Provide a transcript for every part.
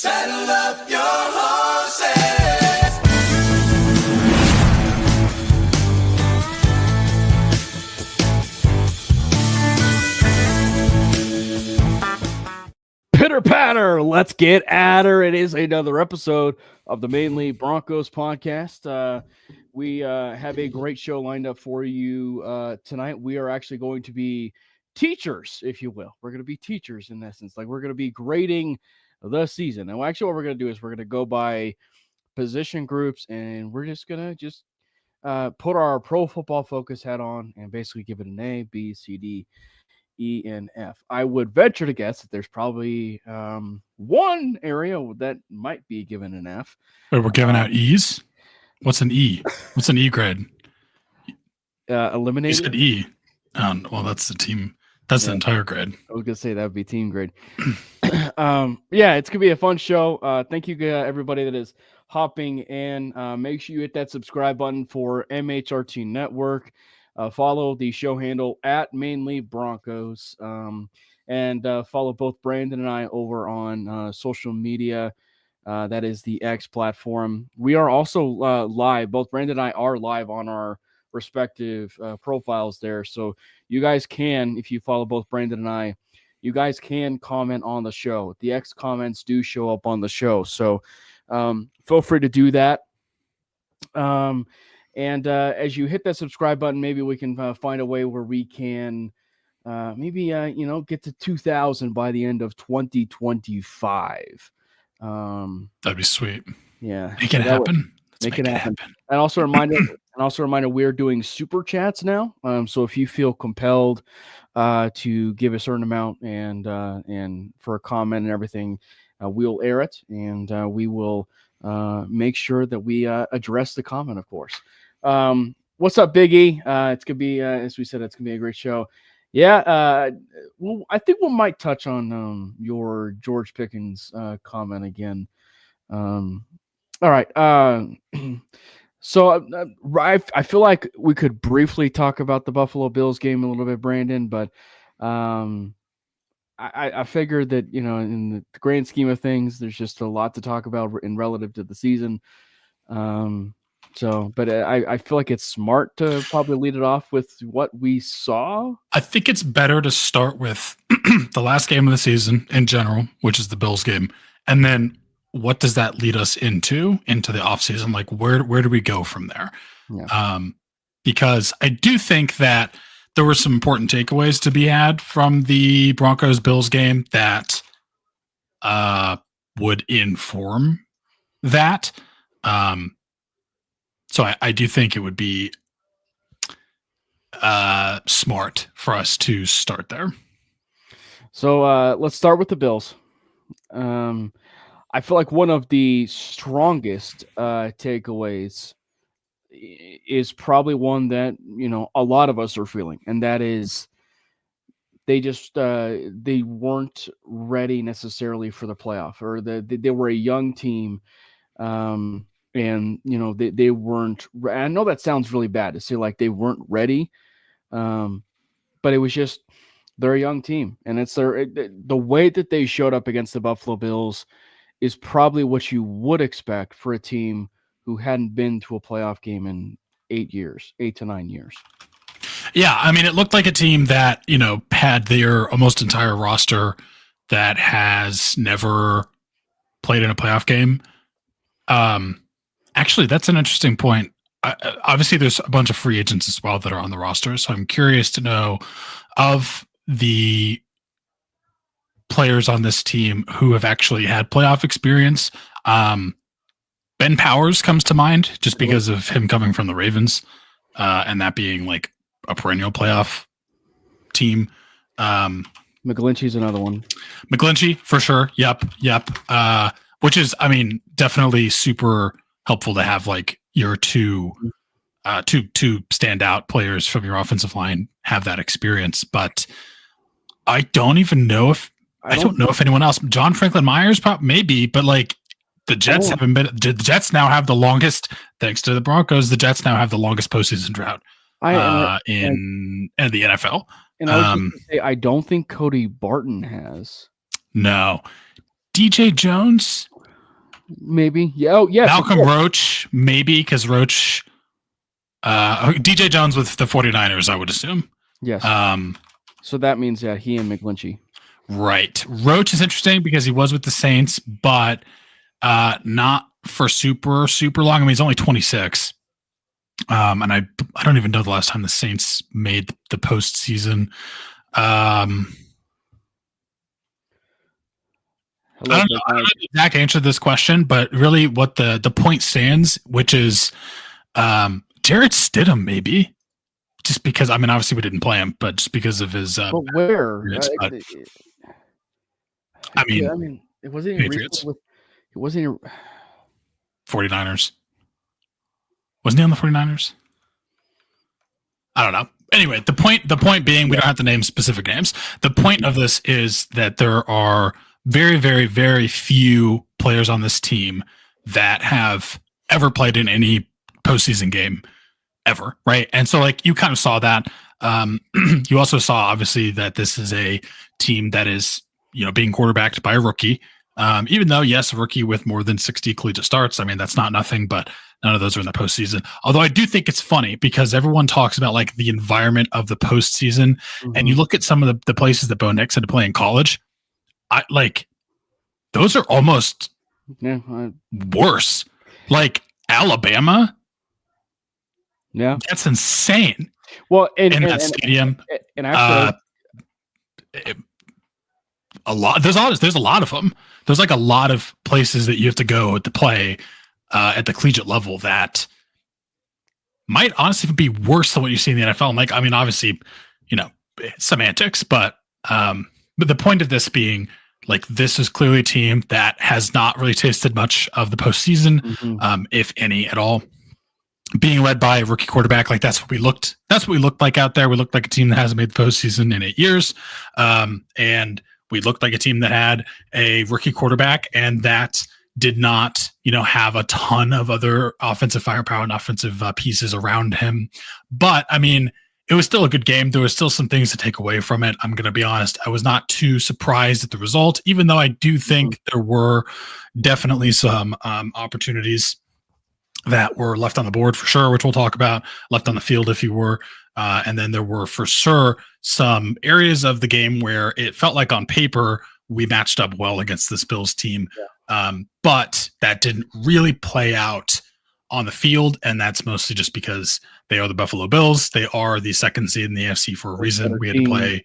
Saddle up your horses. Pitter patter, let's get at her. It is another episode of the Manely Broncos Podcast. We have a great show lined up for you tonight. We are actually going to be teachers, if you will. We're going to be teachers in essence. Like, we're going to be grading the season. And actually what we're going to do is we're going to go by position groups, and we're just going to put our pro football focus hat on and basically give it an A, B, C, D, E, and F. I would venture to guess that there's probably one area that might be given an F. Wait, we're giving out E's? What's an E? What's an E grade? Eliminated. You said E. Well, that's the team. That's the entire grade. I was going to say that would be team grade. Yeah, it's going to be a fun show. Thank you, everybody that is hopping in. Make sure you hit that subscribe button for MHRT Network. Follow the show handle at Manely Broncos, and follow both Brandon and I over on social media. That is the X platform. We are also live. Both Brandon and I are live on our respective profiles there. So you guys can, if you follow both Brandon and I, you guys can comment on the show. The X comments do show up on the show. So feel free to do that. And as you hit that subscribe button, maybe we can find a way where we can get to 2,000 by the end of 2025. That'd be sweet. Yeah. Make it happen. Make it happen. And also a reminder, we're doing super chats now. So if you feel compelled to give a certain amount and for a comment and everything, we'll air it, and we will make sure that we address the comment, of course. What's up, Biggie? It's gonna be, as we said, it's gonna be a great show. Yeah. Well, I think we might touch on your George Pickens comment again. All right. So I feel like we could briefly talk about the Buffalo Bills game a little bit, Brandon, but I figured that, in the grand scheme of things, there's just a lot to talk about in relative to the season. But I feel like it's smart to probably lead it off with what we saw. I think it's better to start with the last game of the season in general, which is the Bills game. And then what does that lead us into the offseason? Like, where do we go from there? Yeah. Because I do think that there were some important takeaways to be had from the Broncos-Bills game that would inform that. So I do think it would be smart for us to start there. So let's start with the Bills. I feel like one of the strongest takeaways is probably one that, a lot of us are feeling, and that is they just they weren't ready necessarily for the playoff, or they were a young team. And, they weren't, I know that sounds really bad to say like they weren't ready. But it was just, they're a young team, and it's the way that they showed up against the Buffalo Bills is probably what you would expect for a team who hadn't been to a playoff game in 8 to 9 years. Yeah. I mean, it looked like a team that, had their almost entire roster that has never played in a playoff game. Actually, that's an interesting point. Obviously, there's a bunch of free agents as well that are on the roster. So I'm curious to know of the players on this team who have actually had playoff experience. Ben Powers comes to mind just because of him coming from the Ravens, and that being like a perennial playoff team. McGlinchey's another one. McGlinchey, for sure. Yep. Which is, I mean, definitely super helpful to have like your two standout players from your offensive line have that experience. But I don't even know if I don't know if anyone else. John Franklin Myers, maybe, but like the Jets haven't been. The Jets now have the longest, thanks to the Broncos. The Jets now have the longest postseason drought in the NFL. And I was going to say, I don't think Cody Barton has. No. DJ Jones? Maybe. Yeah. Oh, yes. Malcolm Roach, maybe, because Roach, DJ Jones with the 49ers, I would assume. Yes. So that means he and McGlinchey. Right. Roach is interesting because he was with the Saints, but not for super, super long. I mean, he's only 26. And I don't even know the last time the Saints made the postseason. I don't know the exact answer to this question, but really what the point stands, which is Jarrett Stidham, maybe. Just because, I mean, obviously we didn't play him, but just because of his. But where? I mean, it wasn't Patriots. It wasn't 49ers. Wasn't he on the 49ers? I don't know. Anyway, the point being, we don't have to name specific names. The point of this is that there are very, very, very few players on this team that have ever played in any postseason game ever, right? And so, like, you kind of saw that. You also saw, obviously, that this is a team that is, being quarterbacked by a rookie. Even though, yes, a rookie with more than 60 collegiate starts, I mean, that's not nothing, but none of those are in the postseason. Although I do think it's funny because everyone talks about like the environment of the postseason, and you look at some of the places that Bo Nix had to play in college. Those are almost worse. Like Alabama. Yeah, that's insane. Well, in that stadium, and actually, there's a lot of them. There's like a lot of places that you have to go to play at the collegiate level that might honestly be worse than what you see in the NFL. And like, I mean, obviously, semantics, but the point of this being, like, this is clearly a team that has not really tasted much of the postseason, if any at all. Being led by a rookie quarterback, like that's what we looked like out there. We looked like a team that hasn't made the postseason in 8 years. And we looked like a team that had a rookie quarterback and that did not, have a ton of other offensive firepower and offensive pieces around him. But I mean, it was still a good game. There was still some things to take away from it. I'm going to be honest. I was not too surprised at the result, even though I do think there were definitely some opportunities that were left on the board for sure, which we'll talk about, left on the field if you were. And then there were for sure some areas of the game where it felt like on paper we matched up well against this Bills team. But that didn't really play out on the field. And that's mostly just because they are the Buffalo Bills. They are the second seed in the AFC for a reason. We had to play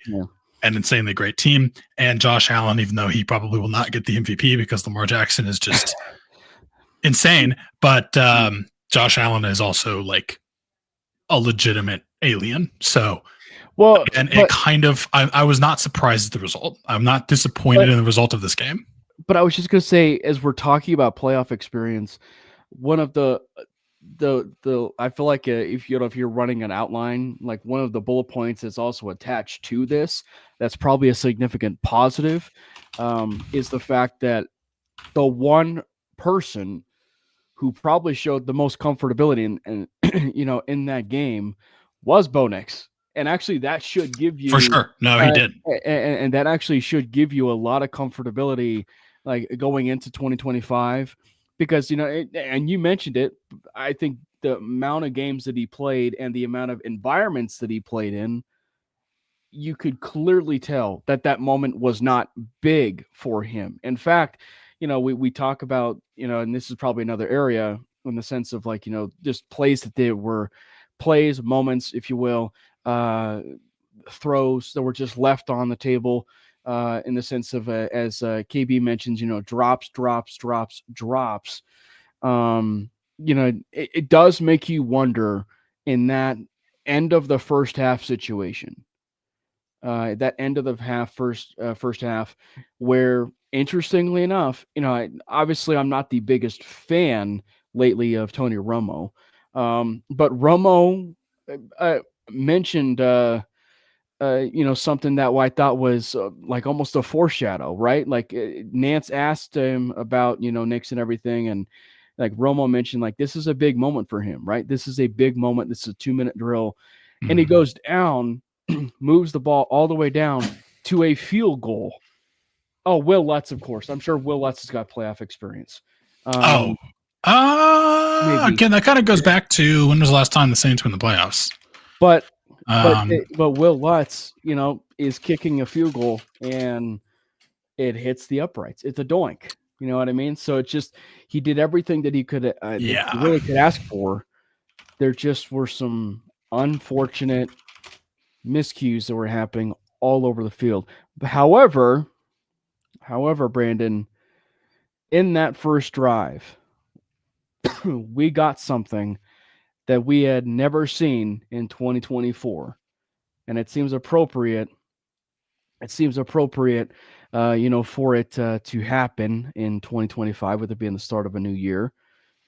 an insanely great team. And Josh Allen, even though he probably will not get the MVP because Lamar Jackson is just insane, but Josh Allen is also like a legitimate alien. So, I was not surprised at the result. I'm not disappointed in the result of this game. But I was just going to say, as we're talking about playoff experience, one of the I feel like if you're running an outline, like one of the bullet points that's also attached to this, that's probably a significant positive, is the fact that the one person who probably showed the most comfortability in in that game was Bo Nix. And actually that should give you, for sure. No, he did. And that actually should give you a lot of comfortability, like going into 2025, because, and you mentioned it, I think the amount of games that he played and the amount of environments that he played in, you could clearly tell that moment was not big for him. In fact, we talk about, and this is probably another area in the sense of like, just plays that there were moments, if you will, throws that were just left on the table, in the sense of, as KB mentions, drops. It does make you wonder in that end of the first half situation, that end of the first half, where, interestingly enough, obviously I'm not the biggest fan lately of Tony Romo, but Romo mentioned something that I thought was like almost a foreshadow, right? Like Nance asked him about Knicks and everything, and like Romo mentioned, like, this is a big moment for him, right? This is a big moment. This is a 2-minute drill, and he goes down, moves the ball all the way down to a field goal, Oh, Will Lutz, of course. I'm sure Will Lutz has got playoff experience. Again, that kind of goes back to when was the last time the Saints were in the playoffs? But Will Lutz, is kicking a field goal and it hits the uprights. It's a doink. You know what I mean? So it's just he did everything that he could. He really could ask for. There just were some unfortunate miscues that were happening all over the field. However, Brandon, in that first drive, we got something that we had never seen in 2024, and it seems appropriate. For it to happen in 2025, with it being the start of a new year.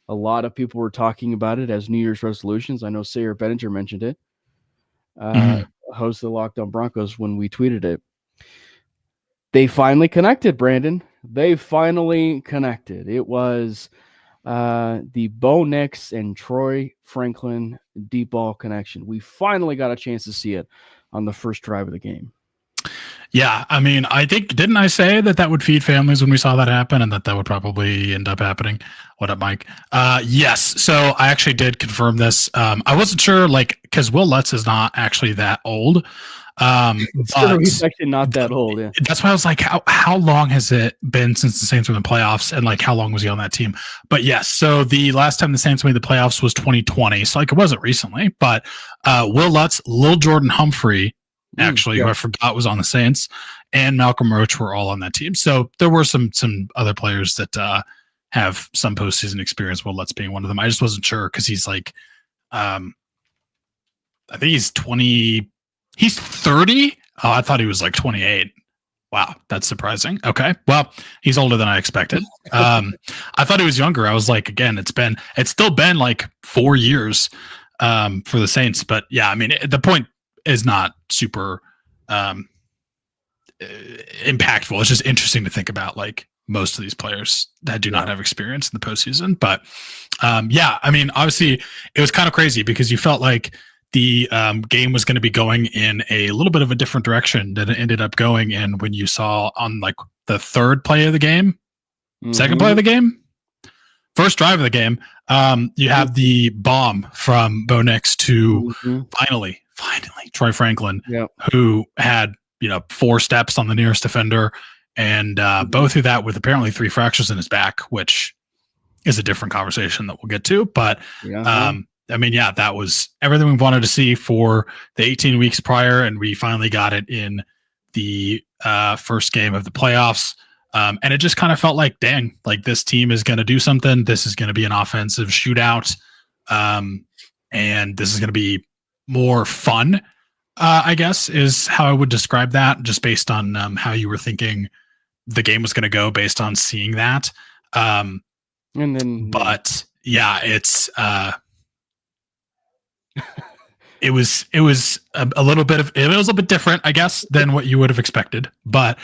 A lot of people were talking about it as New Year's resolutions. I know Sayer Benninger mentioned it. Host of the Locked On Broncos when we tweeted it. They finally connected, Brandon. They finally connected. It was the Bo Nix and Troy Franklin deep ball connection. We finally got a chance to see it on the first drive of the game. Yeah, I mean, I think, didn't I say that would feed families when we saw that happen and that would probably end up happening? What up, Mike? Yes, so I actually did confirm this. I wasn't sure, because Will Lutz is not actually that old. He's actually not that old, yeah. That's why I was like, how long has it been since the Saints were in the playoffs, and how long was he on that team? But yes, so the last time the Saints made the playoffs was 2020, so it wasn't recently, but Will Lutz, Lil Jordan Humphrey, actually, who I forgot was on the Saints, and Malcolm Roach were all on that team. So there were some other players that have some postseason experience. Will Lutz being one of them. I just wasn't sure because he's I think he's 20. He's 30. Oh, I thought he was 28. Wow, that's surprising. Okay, well, he's older than I expected. I thought he was younger. I was again, it's still been 4 years for the Saints, but yeah, I mean, the point is not super impactful. It's just interesting to think about most of these players that do not have experience in the postseason. But yeah, I mean, obviously it was kind of crazy because you felt like the game was going to be going in a little bit of a different direction than it ended up going in when you saw on the third play of the game, second play of the game, first drive of the game. You have the bomb from Bo Nix to finally Troy Franklin, who had 4 steps on the nearest defender, and Bo threw that with apparently 3 fractures in his back, which is a different conversation that we'll get to. But I mean, yeah, that was everything we wanted to see for the 18 weeks prior, and we finally got it in the first game of the playoffs. And it just kind of felt dang, this team is going to do something. This is going to be an offensive shootout, and this is going to be more fun, I guess, is how I would describe that, just based on how you were thinking the game was going to go based on seeing that. But yeah, it's it was a little bit of, it was a little bit different, I guess, than what you would have expected. But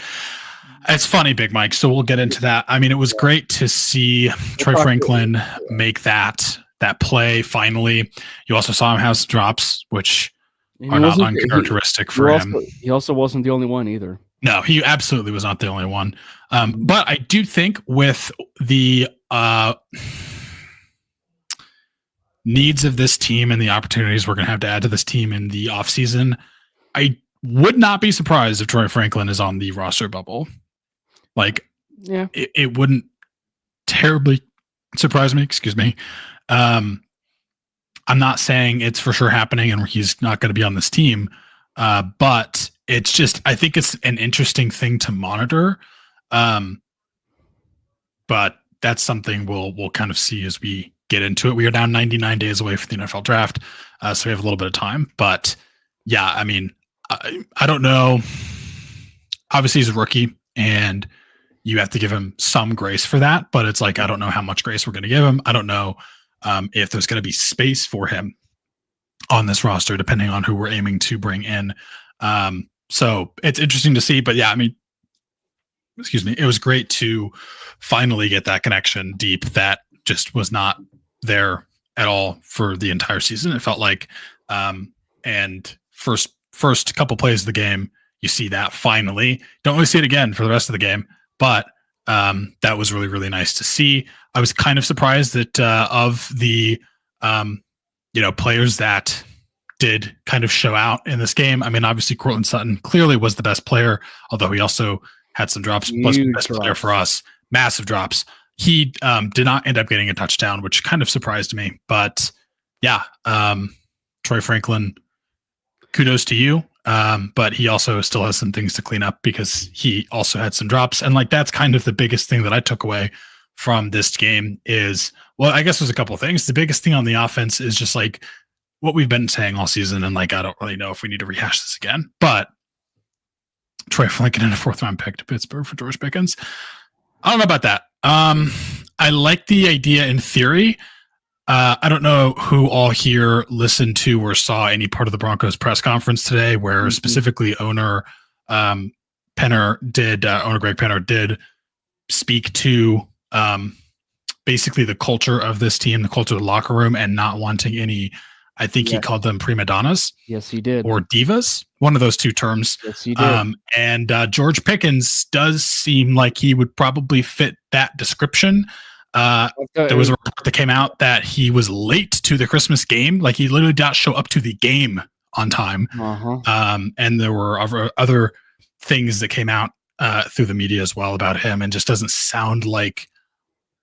it's funny, Big Mike. So we'll get into that. I mean, it was great to see Troy Franklin make that play finally. You also saw him have some drops, which are not uncharacteristic for him. He also wasn't the only one either. No, he absolutely was not the only one. But I do think with the needs of this team and the opportunities we're going to have to add to this team in the offseason, I would not be surprised if Troy Franklin is on the roster bubble. It wouldn't terribly surprise me. Excuse me. I'm not saying it's for sure happening and he's not going to be on this team, but it's just, I think it's an interesting thing to monitor. But that's something we'll kind of see as we get into it. We are now 99 days away from the NFL draft, so we have a little bit of time. But yeah, I mean, I don't know. Obviously, he's a rookie, and you have to give him some grace for that. But it's I don't know how much grace we're going to give him. I don't know if there's going to be space for him on this roster, depending on who we're aiming to bring in. So it's interesting to see. But yeah, I mean, excuse me, it was great to finally get that connection deep that just was not there at all for the entire season. It felt and first couple plays of the game, you see that finally. Don't really see it again for the rest of the game, but that was really, really nice to see. I was kind of surprised that of the players that did kind of show out in this game. I mean, obviously Cortland Sutton clearly was the best player, although he also had some drops. Was the best player for us, massive drops. He did not end up getting a touchdown, which kind of surprised me. But yeah, Troy Franklin, kudos to you. But he also still has some things to clean up because he also had some drops. And like, that's kind of the biggest thing that I took away from this game is, well, I guess there's a couple of things. The biggest thing on the offense is just like what we've been saying all season. And like, I don't really know if we need to rehash this again, but Troy Franklin in a 4th round pick to Pittsburgh for George Pickens. I don't know about that. I like the idea in theory. I don't know who all here listened to or saw any part of the Broncos press conference today, where specifically owner Greg Penner did speak to basically the culture of this team, the culture of the locker room, and not wanting any. I think he called them prima donnas. Yes, he did. Or divas, one of those two terms. Yes, he did. And George Pickens does seem like he would probably fit that description. There was a report that came out that he was late to the Christmas game. Like, he literally did not show up to the game on time. And there were other things that came out through the media as well about him, and just doesn't sound like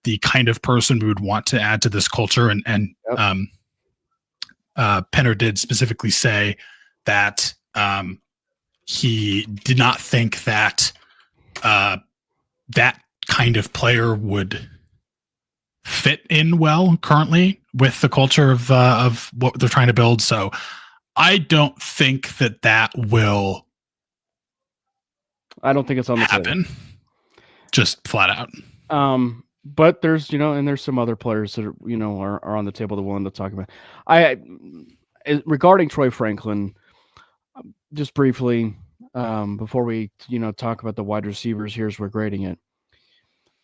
the kind of person we would want to add to this culture. And Penner did specifically say that he did not think that that kind of player would fit in well currently with the culture of what they're trying to build. So I don't think that will. I don't think it's on the happen. table. Just flat out. But there's, and there's some other players that are on the table that we're willing to talk about. Regarding Troy Franklin, just briefly, before we, talk about the wide receivers, here's we're grading it.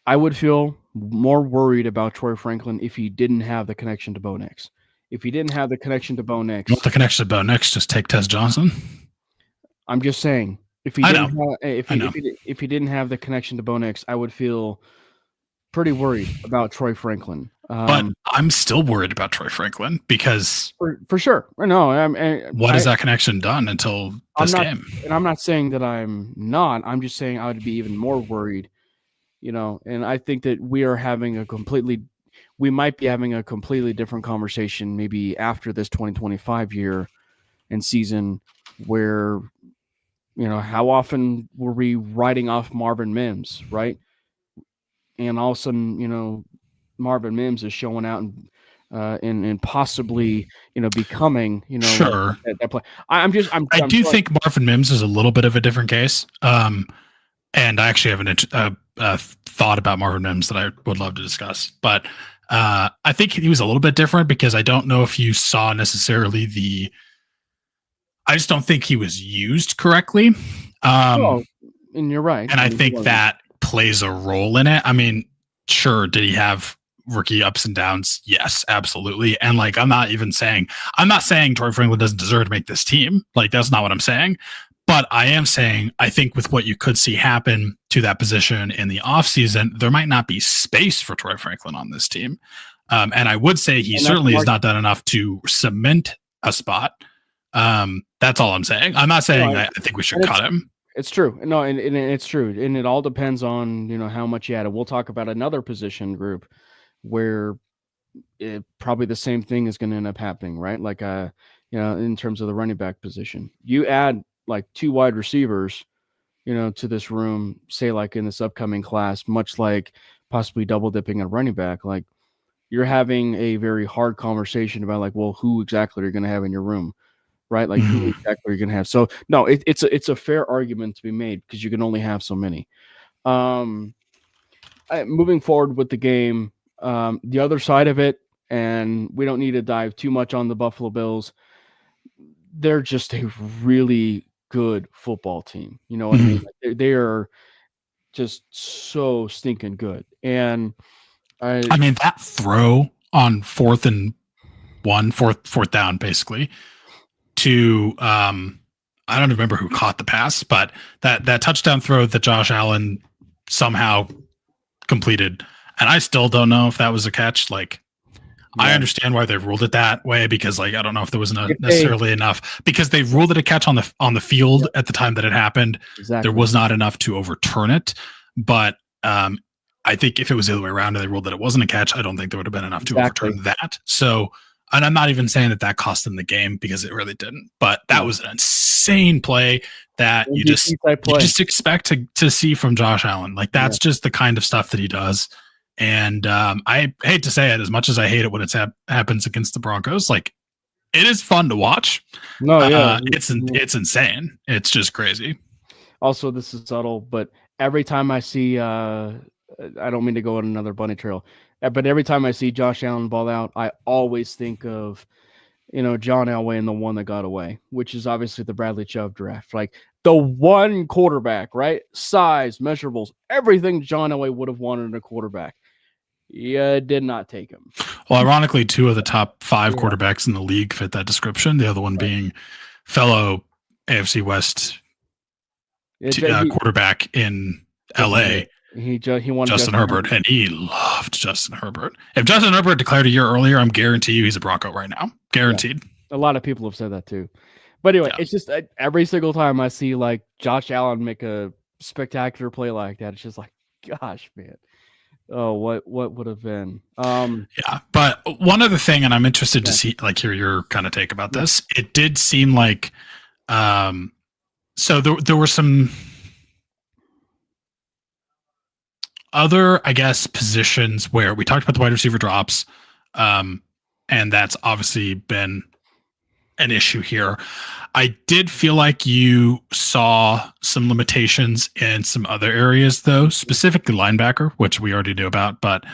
I would feel more worried about Troy Franklin if he didn't have the connection to Bo Nix. If he didn't have the connection to Bo Nix. You want the connection to Bo Nix, just take Tez Johnson. I'm just saying. If he didn't have the connection to Bo Nix, I would feel pretty worried about Troy Franklin. But I'm still worried about Troy Franklin because for sure. No, what has that connection done until this game? And I'm not saying that I'm not. I'm just saying I would be even more worried. And I think that we might be having a completely different conversation maybe after this 2025 year and season, where how often were we writing off Marvin Mims, right? And all of a sudden, Marvin Mims is showing out and possibly, becoming, sure. that play. I do think Marvin Mims is a little bit of a different case. And I actually have a thought about Marvin Mims that I would love to discuss. But I think he was a little bit different because I don't know if you saw necessarily I just don't think he was used correctly. And you're right. And I think that plays a role in it. I mean, sure, did he have rookie ups and downs? Yes, absolutely. And like, I'm not saying Troy Franklin doesn't deserve to make this team. Like, that's not what I'm saying. But I am saying, I think with what you could see happen to that position in the offseason, there might not be space for Troy Franklin on this team. And I would say he certainly has not done enough to cement a spot. That's all I'm saying. I'm not saying I think we should cut him. It's true. No, and it's true. And it all depends on, how much you add. We'll talk about another position group where probably the same thing is going to end up happening, right? Like, in terms of the running back position, you add like 2 wide receivers, to this room, say like in this upcoming class, much like possibly double dipping a running back, like you're having a very hard conversation about like, well, who exactly are you going to have in your room? Right? Like who exactly are you going to have? So no, it's a fair argument to be made because you can only have so many. Moving forward with the game, the other side of it, and we don't need to dive too much on the Buffalo Bills. They're just a really good football team. You know what I mean? Like they are just so stinking good. And I mean, that throw on fourth down, basically, to I don't remember who caught the pass, but that touchdown throw that Josh Allen somehow completed. And I still don't know if that was a catch. Like, I understand why they ruled it that way, because like I don't know if there was necessarily enough, because they ruled it a catch on the field at the time that it happened. Exactly. There was not enough to overturn it, but I think if it was the other way around and they ruled that it wasn't a catch, I don't think there would have been enough to overturn that. So, and I'm not even saying that cost them the game, because it really didn't. But that was an insane play that you just expect to see from Josh Allen. Like that's just the kind of stuff that he does. And I hate to say it, as much as I hate it when it happens against the Broncos, like it is fun to watch. It's insane. It's just crazy. Also, this is subtle, but every time I see, I don't mean to go on another bunny trail, but every time I see Josh Allen ball out, I always think of, John Elway and the one that got away, which is obviously the Bradley Chubb draft. Like the one quarterback, right? Size, measurables, everything John Elway would have wanted in a quarterback. Yeah, did not take him. Well, ironically, 2 of the top 5 quarterbacks in the league fit that description. The other one being fellow AFC West quarterback in LA. He wanted Justin Herbert, and he loved Justin Herbert. If Justin Herbert declared a year earlier, I'm guarantee you he's a Bronco right now. Guaranteed. Yeah. A lot of people have said that too. But anyway, it's just every single time I see like Josh Allen make a spectacular play like that, it's just like, gosh, man. Oh, what would have been? Yeah, but one other thing, and I'm interested to see, like, hear your kind of take about this. It did seem like, so there were some other, I guess, positions where we talked about the wide receiver drops, and that's obviously been an issue here. I did feel like you saw some limitations in some other areas, though, specifically linebacker, which we already knew about, but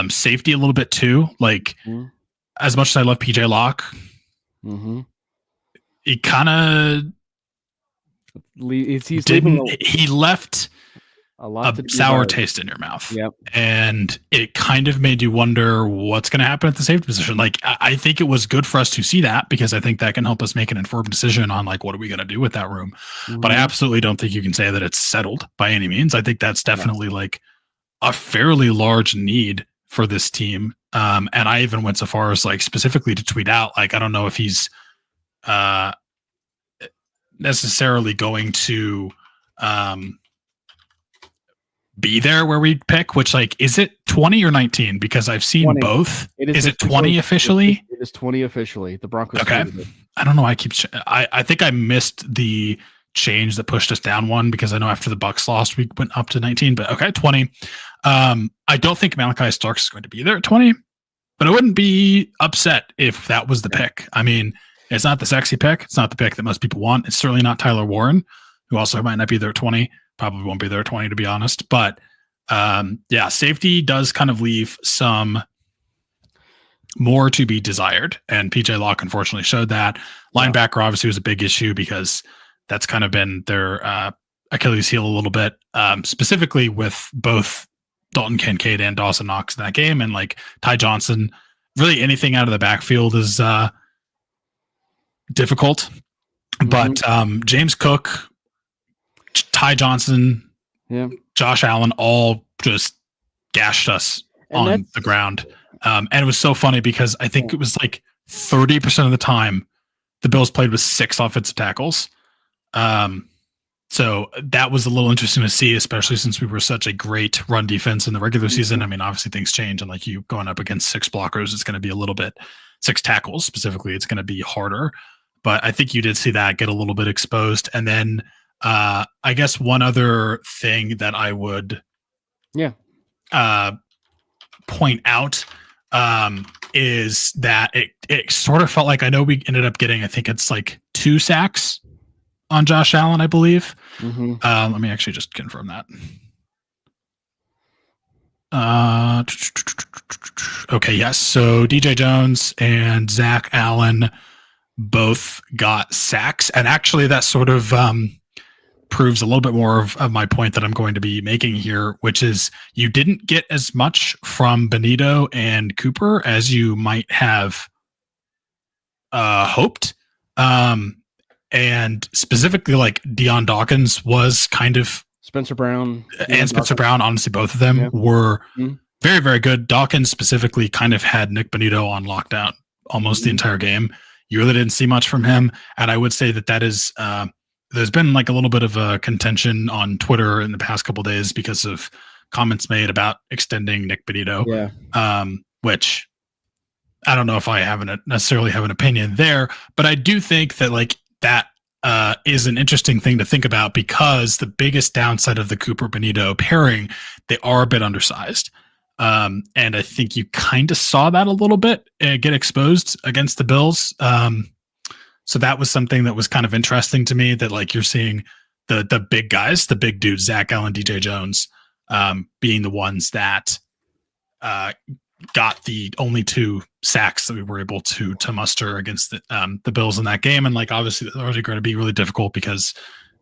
safety a little bit too. Like, as much as I love PJ Locke, he kind of he left a sour taste in your mouth. And it kind of made you wonder what's going to happen at the safety position. Like, I think it was good for us to see that, because I think that can help us make an informed decision on like, what are we going to do with that room? But I absolutely don't think you can say that it's settled by any means. I think that's definitely like a fairly large need for this team. And I even went so far as like specifically to tweet out, like, I don't know if he's necessarily going to be there where we pick, which, like, is it 20 or 19? Because I've seen 20. Both. Is it 20 officially? It is 20 officially. The Broncos. Okay. I don't know. I think I missed the change that pushed us down one, because I know after the Bucs lost, we went up to 19, but okay, 20. I don't think Malachi Starks is going to be there at 20, but I wouldn't be upset if that was the pick. I mean, it's not the sexy pick. It's not the pick that most people want. It's certainly not Tyler Warren, who also might not be there at 20. Probably won't be there at 20, to be honest. But safety does kind of leave some more to be desired. And PJ Locke unfortunately showed that. Linebacker obviously was a big issue, because that's kind of been their Achilles heel a little bit, specifically with both Dalton Kincaid and Dawson Knox in that game. And like Ty Johnson, really anything out of the backfield is difficult. But James Cook, Ty Johnson, Josh Allen, all just gashed us on the ground. And it was so funny, because I think it was like 30% of the time the Bills played with 6 offensive tackles. So that was a little interesting to see, especially since we were such a great run defense in the regular season. I mean, obviously things change, and like you going up against 6 blockers, it's going to be a little bit, 6 tackles specifically, it's going to be harder. But I think you did see that get a little bit exposed. And then I guess one other thing that I would point out is that it sort of felt like, I know we ended up getting, I think it's like 2 sacks on Josh Allen, I believe. Let me actually just confirm that. Okay, yes. So DJ Jones and Zach Allen both got sacks. And actually that sort of proves a little bit more of my point that I'm going to be making here, which is you didn't get as much from Benito and Cooper as you might have hoped. And specifically, like Deion Dawkins was kind of Spencer Brown and Spencer Brown, honestly, both of them were very, very good. Dawkins specifically kind of had Nick Bonito on lockdown almost the entire game. You really didn't see much from him. And I would say that is, there's been like a little bit of a contention on Twitter in the past couple of days because of comments made about extending Nick Bonito, which I don't know if I necessarily have an opinion there, but I do think that like that is an interesting thing to think about because the biggest downside of the Cooper Bonito pairing, they are a bit undersized. And I think you kind of saw that a little bit get exposed against the Bills. So that was something that was kind of interesting to me that like you're seeing the big guys, the big dudes, Zach Allen, DJ Jones, being the ones that got the only 2 sacks that we were able to muster against the Bills in that game. And like, obviously they're already going to be really difficult because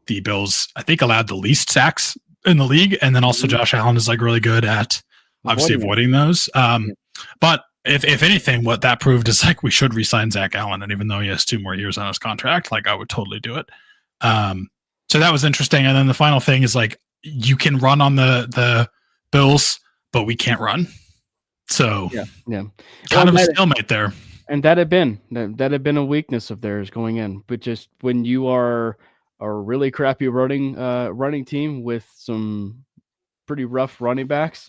the Bills, I think, allowed the least sacks in the league. And then also Josh Allen is like really good at obviously avoiding those. But if anything, what that proved is like, we should re-sign Zach Allen. And even though he has 2 more years on his contract, like I would totally do it. So that was interesting. And then the final thing is like, you can run on the Bills, but we can't run. So kind of a stalemate there. And that had been a weakness of theirs going in. But just when you are a really crappy running team with some pretty rough running backs,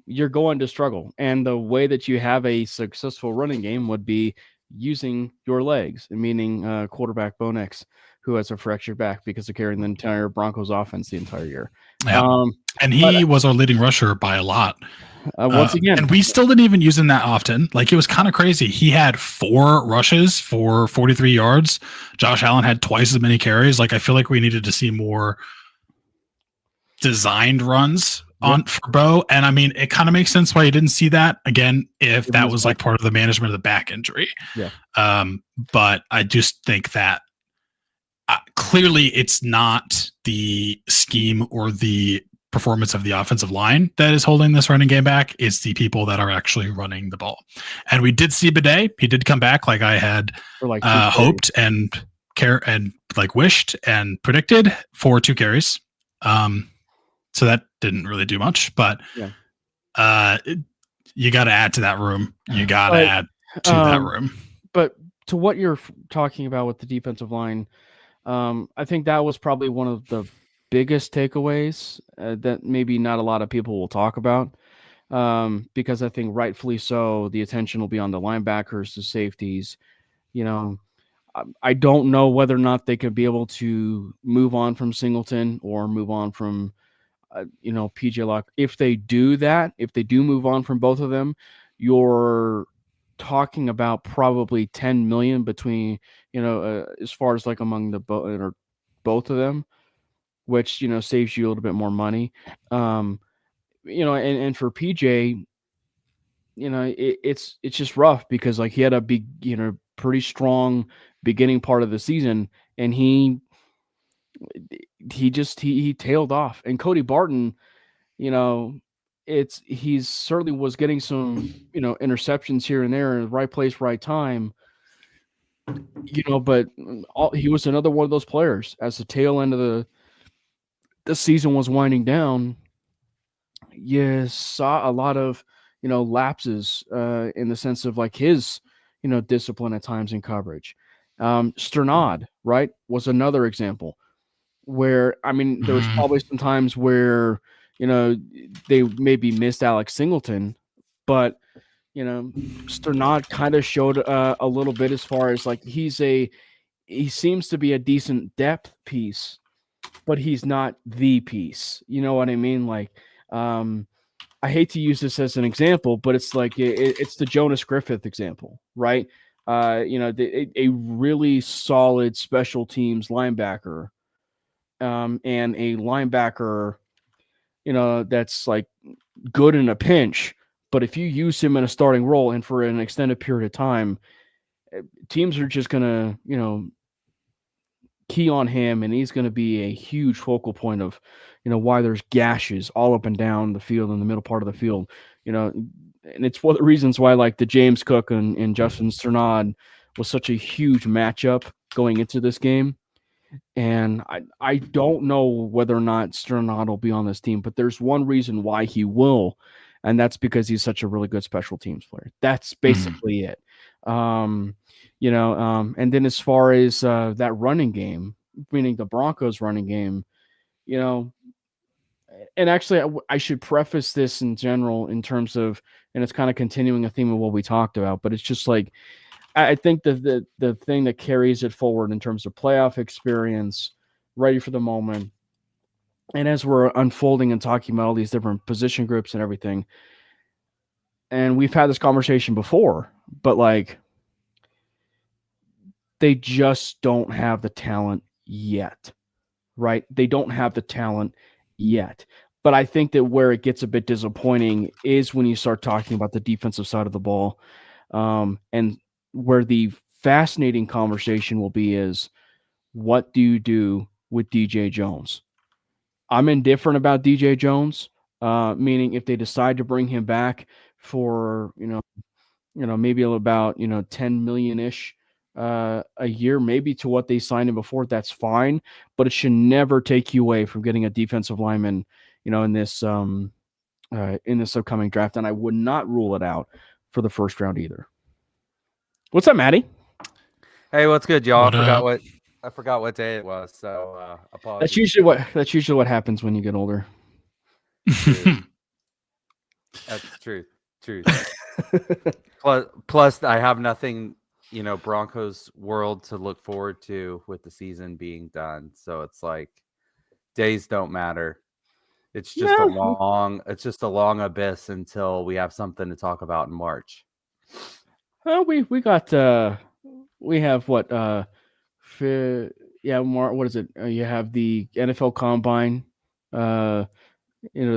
you're going to struggle. And the way that you have a successful running game would be using your legs, meaning quarterback Bo Nix, who has a fractured back because of carrying the entire Broncos offense the entire year. Yeah. And he was our leading rusher by a lot. Once again. And we still didn't even use him that often. Like, it was kind of crazy. He had 4 rushes for 43 yards. Josh Allen had twice as many carries. Like, I feel like we needed to see more designed runs for Bo. And I mean, it kind of makes sense why you didn't see that again, if that was like part of the management of the back injury. Yeah. But I just think that clearly it's not the scheme or the performance of the offensive line that is holding this running game back. It's the people that are actually running the ball. And we did see Bidet. He did come back like I had hoped and wished and predicted for 2 carries. So that didn't really do much, but you got to add to that room. You got to add to that room. But to what you're talking about with the defensive line, I think that was probably one of the biggest takeaways that maybe not a lot of people will talk about, because I think rightfully so, the attention will be on the linebackers, the safeties. You know, I don't know whether or not they could be able to move on from Singleton or move on from, PJ Locke. If they do that, if they do move on from both of them, you're talking about probably $10 million between, as far as like among the both of them, which, saves you a little bit more money. And for PJ, it's just rough because like he had a big, pretty strong beginning part of the season, and he tailed off. And Cody Barton, he's certainly was getting some, interceptions here and there in the right place, right time. But he was another one of those players as the tail end of the season was winding down. You saw a lot of, lapses in the sense of like his, discipline at times in coverage. Sternad, right, was another example where, I mean, there was probably some times where, they maybe missed Alex Singleton, but, Sternad kind of showed a little bit as far as like he seems to be a decent depth piece, but he's not the piece. You know what I mean? Like, I hate to use this as an example, but it's like it's the Jonas Griffith example, right? A really solid special teams linebacker, and a linebacker, that's like good in a pinch. But if you use him in a starting role and for an extended period of time, teams are just gonna, key on him, and he's going to be a huge focal point of, why there's gashes all up and down the field in the middle part of the field, and it's one of the reasons why like the James Cook and Justin Sternad was such a huge matchup going into this game, And I don't know whether or not Sternad will be on this team, but there's one reason why he will, and that's because he's such a really good special teams player. That's basically it. And then as far as that running game, meaning the Broncos running game, you know, and actually I should preface this in general in terms of, and it's kind of continuing a theme of what we talked about, but it's just like, I think the thing that carries it forward in terms of playoff experience, ready for the moment, and as we're unfolding and talking about all these different position groups and everything, and we've had this conversation before, but like they just don't have the talent yet, right? They don't have the talent yet. But I think that where it gets a bit disappointing is when you start talking about the defensive side of the ball, and where the fascinating conversation will be is, what do you do with DJ Jones? I'm indifferent about DJ Jones, meaning if they decide to bring him back for, maybe about, 10 million ish a year, maybe to what they signed him before, that's fine, but it should never take you away from getting a defensive lineman, in this upcoming draft. And I would not rule it out for the first round either. What's up, Matty? Hey, what's good, y'all? I forgot what day it was, so apologies. That's usually what happens when you get older. That's truth. Plus, I have nothing, Broncos world to look forward to with the season being done. So it's like days don't matter. It's just a long abyss until we have something to talk about in March. Well, we have what what is it? You have the NFL Combine, the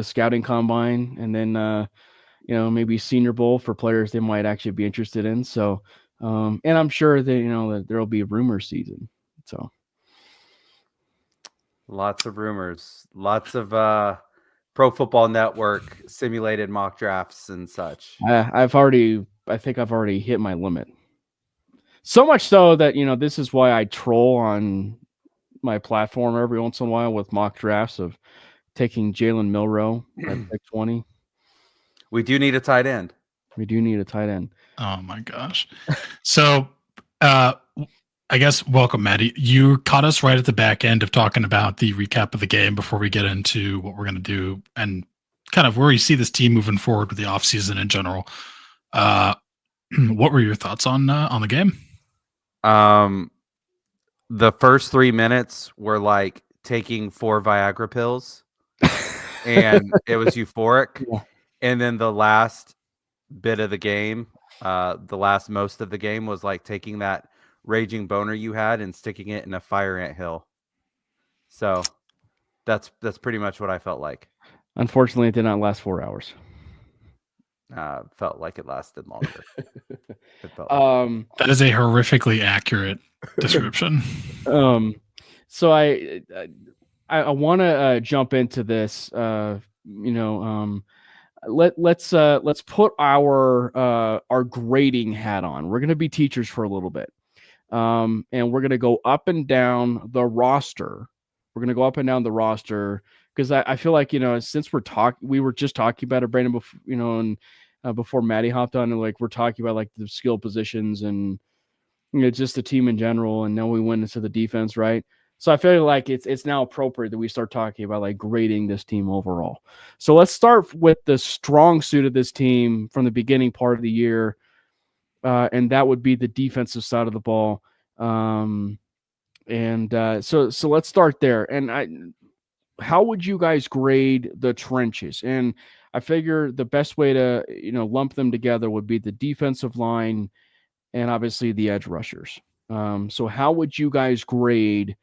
scouting combine, and then maybe Senior Bowl for players they might actually be interested in. So, and I'm sure that that there'll be a rumor season. So, lots of rumors, lots of Pro Football Network simulated mock drafts and such. I think I've already hit my limit. So much so that, this is why I troll on my platform every once in a while with mock drafts of taking Jalen Milroe at pick 20. We do need a tight end. Oh my gosh. So, I guess welcome, Matty. You caught us right at the back end of talking about the recap of the game before we get into what we're going to do and kind of where you see this team moving forward with the offseason in general. What were your thoughts on the game? The first 3 minutes were like taking 4 Viagra pills, and it was euphoric. Yeah. And then the last bit of the game, most of the game was like taking that raging boner you had and sticking it in a fire ant hill. So that's pretty much what I felt like. Unfortunately, it did not last 4 hours. Felt like it lasted longer. That is a horrifically accurate description. So I want to jump into this. Let's put our grading hat on. We're going to be teachers for a little bit, and we're going to go up and down the roster. Because I feel like, since we were just talking about it, Brandon, before, and before Matty hopped on, and like we're talking about like the skill positions and just the team in general, and then we went into the defense, right? So I feel like it's now appropriate that we start talking about like grading this team overall. So let's start with the strong suit of this team from the beginning part of the year, and that would be the defensive side of the ball. So let's start there. And how would you guys grade the trenches? And I figure the best way to lump them together would be the defensive line and obviously the edge rushers. So how would you guys grade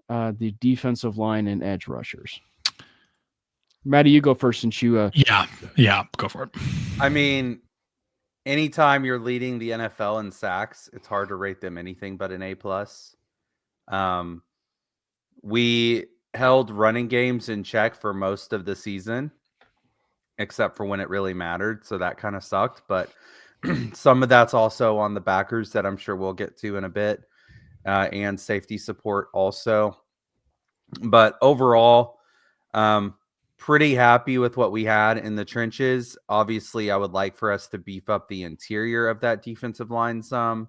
the defensive line and edge rushers? Matty, you go first since you yeah, go for it. I mean, anytime you're leading the NFL in sacks, it's hard to rate them anything but an A+. We held running games in check for most of the season, except for when it really mattered. So that kind of sucked. But some of that's also on the backers that I'm sure we'll get to in a bit. and safety support also. But overall, pretty happy with what we had in the trenches. Obviously, I would like for us to beef up the interior of that defensive line some.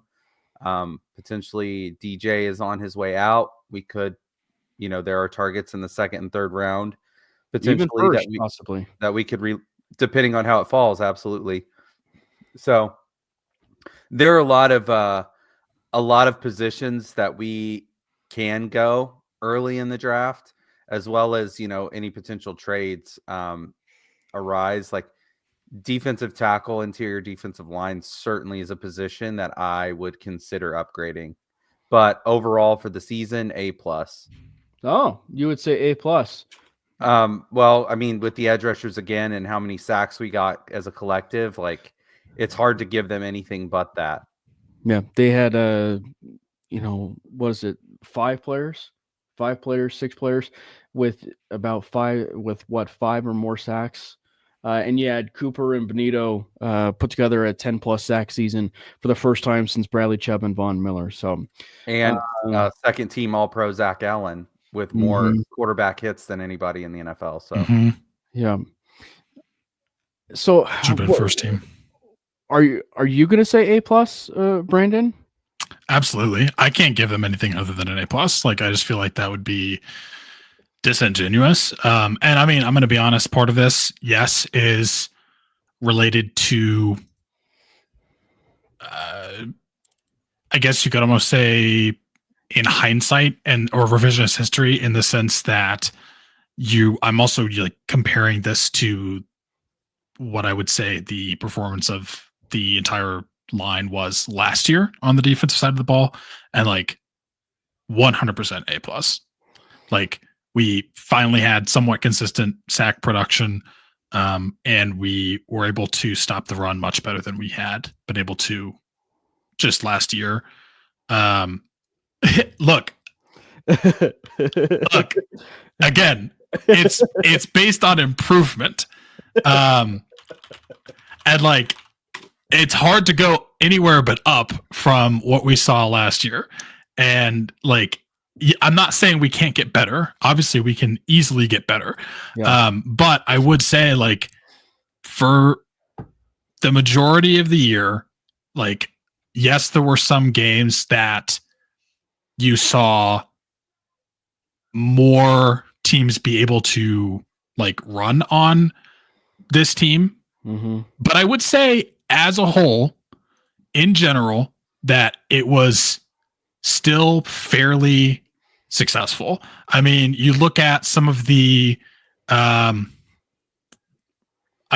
Potentially DJ is on his way out. We could, there are targets in the second and third round, potentially possibly that we could depending on how it falls. Absolutely. So there are a lot of positions that we can go early in the draft, as well as, any potential trades arise. Like defensive tackle, interior defensive line certainly is a position that I would consider upgrading. But overall for the season, A+. Oh, you would say A+. Well, I mean, with the edge rushers again and how many sacks we got as a collective, like it's hard to give them anything but that. Yeah, they had what is it? 5 players, 6 players with about 5 or more sacks. And you had Cooper and Benito put together a 10+ sack season for the first time since Bradley Chubb and Von Miller. So, and second team All-Pro Zach Allen with more quarterback hits than anybody in the NFL. So, yeah. So should have been first team. Are you going to say A+, Brandon? Absolutely. I can't give them anything other than an A+. Like, I just feel like that would be disingenuous. And I mean, I'm going to be honest, part of this, yes, is related to, I guess you could almost say in hindsight or revisionist history, in the sense that I'm also like comparing this to what I would say the performance of the entire line was last year on the defensive side of the ball, and like 100% A+. Like, we finally had somewhat consistent sack production, and we were able to stop the run much better than we had been able to just last year. Look, again, it's based on improvement. And like, it's hard to go anywhere but up from what we saw last year. And like, I'm not saying we can't get better. Obviously, we can easily get better. Yeah. But I would say, like, for the majority of the year, like, yes, there were some games that you saw more teams be able to like run on this team. But I would say as a whole, in general, that it was still fairly successful. I mean, you look at some of the, I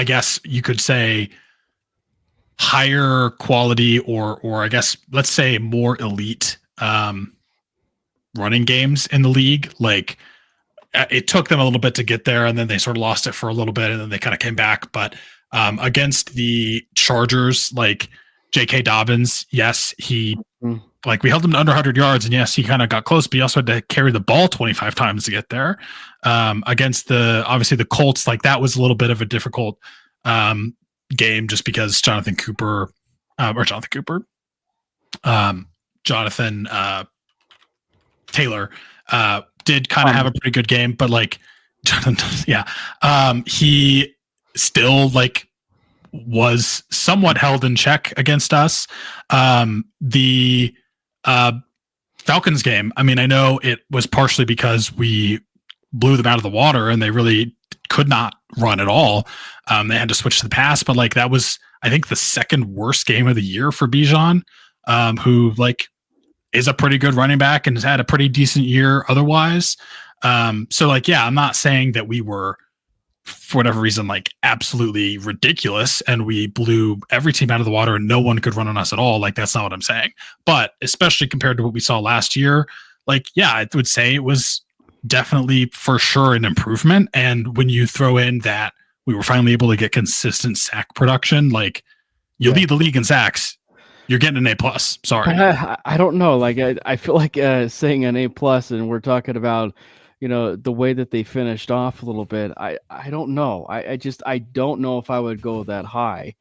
guess you could say higher quality or I guess let's say more elite running games in the league. Like, it took them a little bit to get there, and then they sort of lost it for a little bit, and then they kind of came back. But against the Chargers, like J.K. Dobbins, yes, he like we held him to under 100 yards, and yes, he kind of got close, but he also had to carry the ball 25 times to get there. Against obviously the Colts, like that was a little bit of a difficult game just because Jonathan Taylor did kind of have a pretty good game, but like, he still like was somewhat held in check against us. The Falcons game, I mean, I know it was partially because we blew them out of the water and they really could not run at all. They had to switch to the pass, but like that was, I think, the second worst game of the year for Bijan, who like is a pretty good running back and has had a pretty decent year otherwise. So like, yeah, I'm not saying that we were, for whatever reason, like absolutely ridiculous and we blew every team out of the water and no one could run on us at all. Like, that's not what I'm saying. But especially compared to what we saw last year, like, yeah, I would say it was definitely for sure an improvement. And when you throw in that we were finally able to get consistent sack production, like you lead the league in sacks, you're getting an A+. Sorry. I don't know. Like, I feel like saying an A+, and we're talking about, you know, the way that they finished off a little bit. I don't know. I don't know if I would go that high.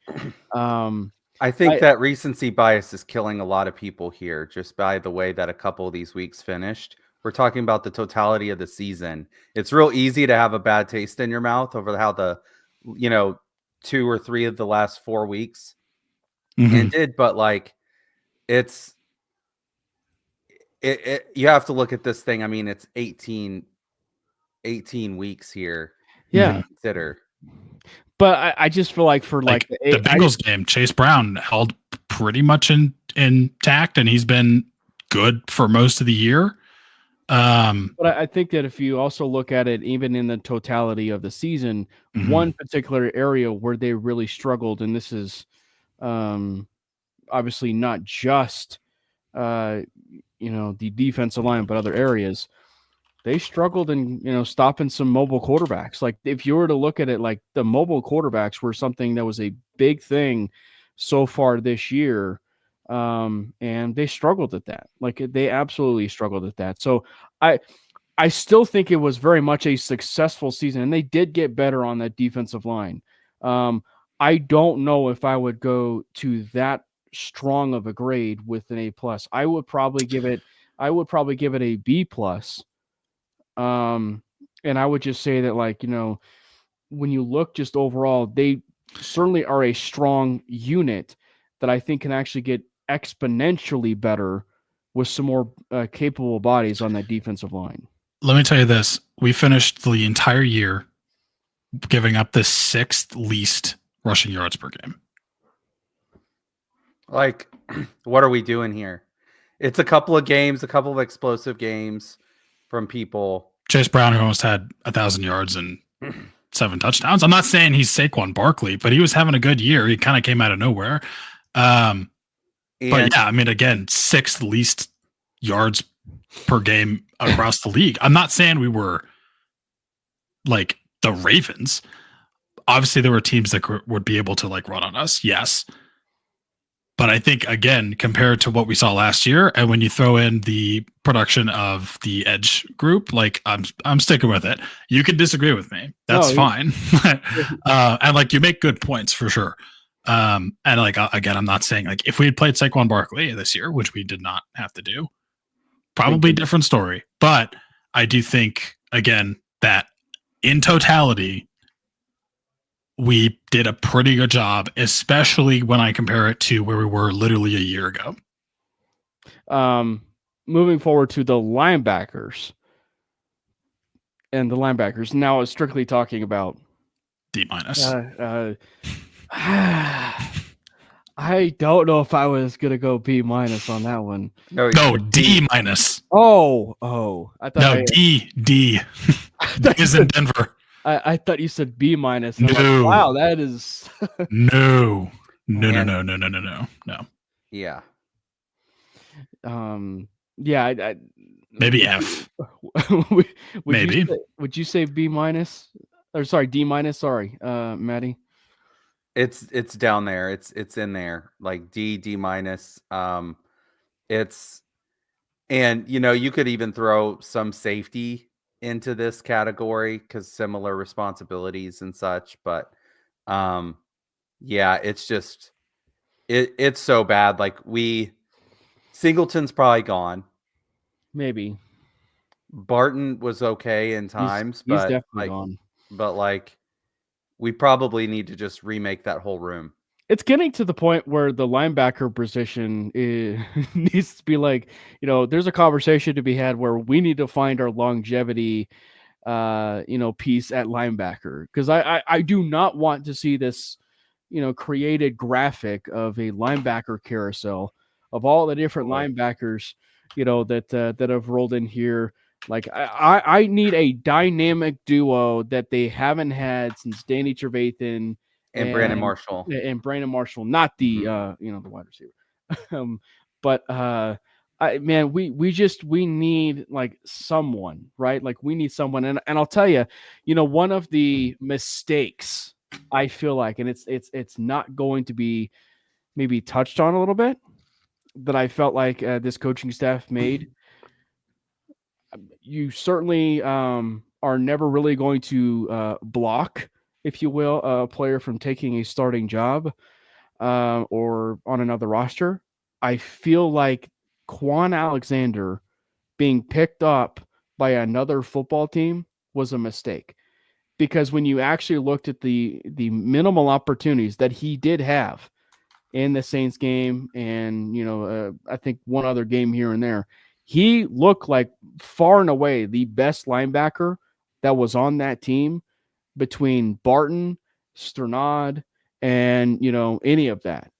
I think that recency bias is killing a lot of people here just by the way that a couple of these weeks finished. We're talking about the totality of the season. It's real easy to have a bad taste in your mouth over how the, 2 or 3 of the last 4 weeks ended, but like it's you have to look at this thing. I mean, it's 18 weeks here. Yeah. To consider. But I just feel like for the Bengals game, Chase Brown held pretty much intact, and he's been good for most of the year. But I think that if you also look at it, even in the totality of the season, one particular area where they really struggled, and this is obviously not just the defensive line, but other areas, they struggled in stopping some mobile quarterbacks. Like if you were to look at it, like the mobile quarterbacks were something that was a big thing so far this year. And they struggled at that. Like they absolutely struggled at that. So I still think it was very much a successful season, and they did get better on that defensive line. I don't know if I would go to that strong of a grade with an A+. I would probably give it a B+. And I would just say that, like, when you look just overall, they certainly are a strong unit that I think can actually get exponentially better with some more capable bodies on that defensive line. Let me tell you this. We finished the entire year giving up the 6th least rushing yards per game. Like, what are we doing here? It's a couple of games, a couple of explosive games from people. Chase Brown, who almost had 1,000 yards and 7 touchdowns. I'm not saying he's Saquon Barkley, but he was having a good year. He kind of came out of nowhere. But yeah, I mean, again, 6th least yards per game across the league. I'm not saying we were like the Ravens. Obviously, there were teams that would be able to like run on us. Yes. But I think, again, compared to what we saw last year, and when you throw in the production of the edge group, like I'm sticking with it. You can disagree with me. That's fine. And like you make good points for sure. And like, again, I'm not saying like if we had played Saquon Barkley this year, which we did not have to do, probably different story. But I do think, again, that in totality, we did a pretty good job, especially when I compare it to where we were literally a year ago. Moving forward to the linebackers. And the linebackers. Now I was strictly talking about D-. I don't know if I was going to go B- on that one. No, D-. Oh. I thought D. D is in Denver. I thought you said B-. No. Like, wow, that is No. Yeah. Yeah. Maybe F. Maybe. Would you say B-? Or sorry, D-? Sorry, Matty. It's down there. It's in there. Like D-. It's, and you could even throw some safety into this category because similar responsibilities and such. But yeah, it's just it's so bad. Like Singleton's probably gone. Maybe Barton was okay in times, he's but definitely gone. But like, we probably need to just remake that whole room. It's getting to the point where the linebacker position needs to be like, there's a conversation to be had where we need to find our longevity, piece at linebacker. Because I do not want to see this, created graphic of a linebacker carousel of all the different linebackers, that have rolled in here. Like I need a dynamic duo that they haven't had since Danny Trevathan and Brandon Marshall. And Brandon Marshall, not the the wide receiver. But we need like someone, right? Like we need someone, and I'll tell you, one of the mistakes I feel like, and it's not going to be maybe touched on a little bit, that I felt like this coaching staff made. You certainly are never really going to block, if you will, a player from taking a starting job. or on another roster, I feel like Quan Alexander being picked up by another football team was a mistake. Because when you actually looked at the minimal opportunities that he did have in the Saints game and, I think one other game here and there, he looked like far and away the best linebacker that was on that team between Barton, Sternad, and, any of that.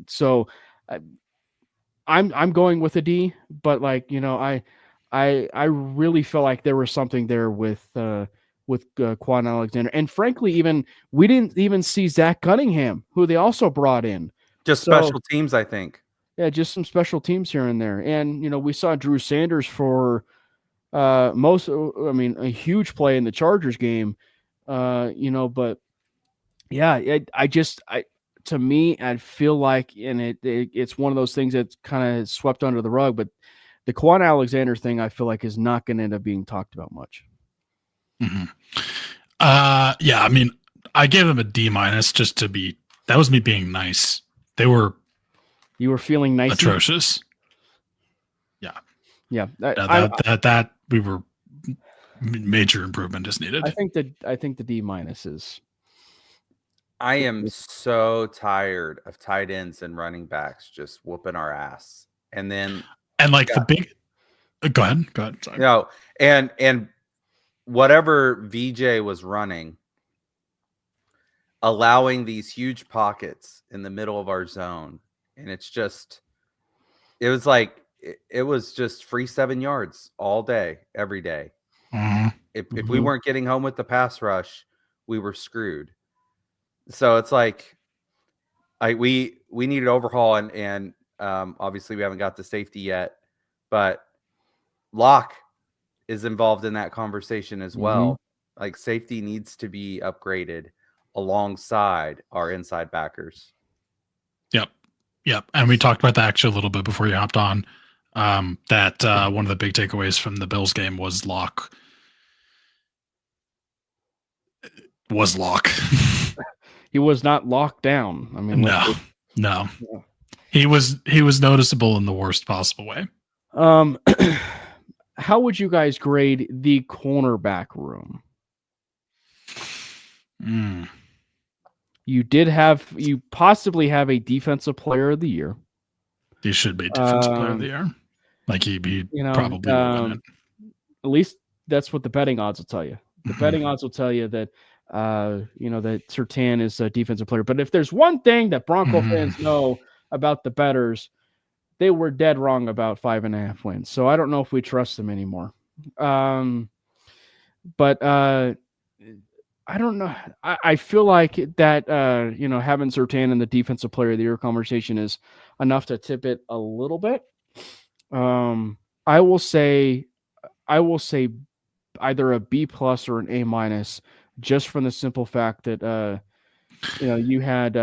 So I'm going with a D, but I really felt like there was something there with Quan Alexander, and frankly, even we didn't even see Zach Cunningham, who they also brought in. Just special teams, I think. Yeah, just some special teams here and there, and we saw Drew Sanders for a huge play in the Chargers game, but yeah, to me, I feel like, and it's one of those things that's kind of swept under the rug, but the Quan Alexander thing, I feel like, is not going to end up being talked about much. Mm-hmm. Yeah, I mean, I gave them a D- just to be. That was me being nice. You were feeling nice. Atrocious. Yeah. Yeah. That we were major improvement is needed. I think the D- is. I am so tired of tight ends and running backs just whooping our ass, and the big. Go ahead. Sorry. No, and whatever VJ was running, allowing these huge pockets in the middle of our zone, and it was just free 7 yards all day, every day. Mm-hmm. If we weren't getting home with the pass rush, we were screwed. So it's like we need an overhaul, and obviously we haven't got the safety yet, but Locke is involved in that conversation as well. Like, safety needs to be upgraded alongside our inside backers. Yep. And we talked about that actually a little bit before you hopped on. That one of the big takeaways from the Bills game was Locke. He was not locked down. I mean, no. Yeah. He was noticeable in the worst possible way. How would you guys grade the cornerback room? You possibly have a defensive player of the year. He should be defensive player of the year. Like he probably will win it. At least that's what the betting odds will tell you. The betting odds will tell you that that Surtain is a defensive player. But if there's one thing that Bronco fans know about the bettors, they were dead wrong about 5.5 wins. So I don't know if we trust them anymore. But I don't know. I feel like that, having Surtain in the defensive player of the year conversation is enough to tip it a little bit. I will say either a B+ or an A-, just from the simple fact that, you had,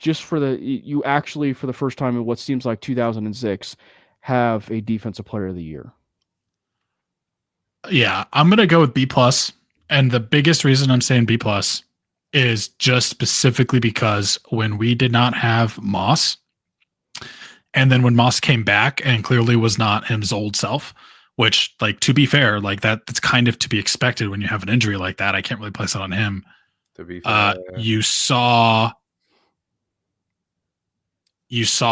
you actually, for the first time in what seems like 2006, have a defensive player of the year. Yeah, I'm going to go with B+. And the biggest reason I'm saying B+ is just specifically because when we did not have Moss, and then when Moss came back and clearly was not his old self, which, like, to be fair, like that's kind of to be expected when you have an injury like that. I can't really place it on him. To be fair, you saw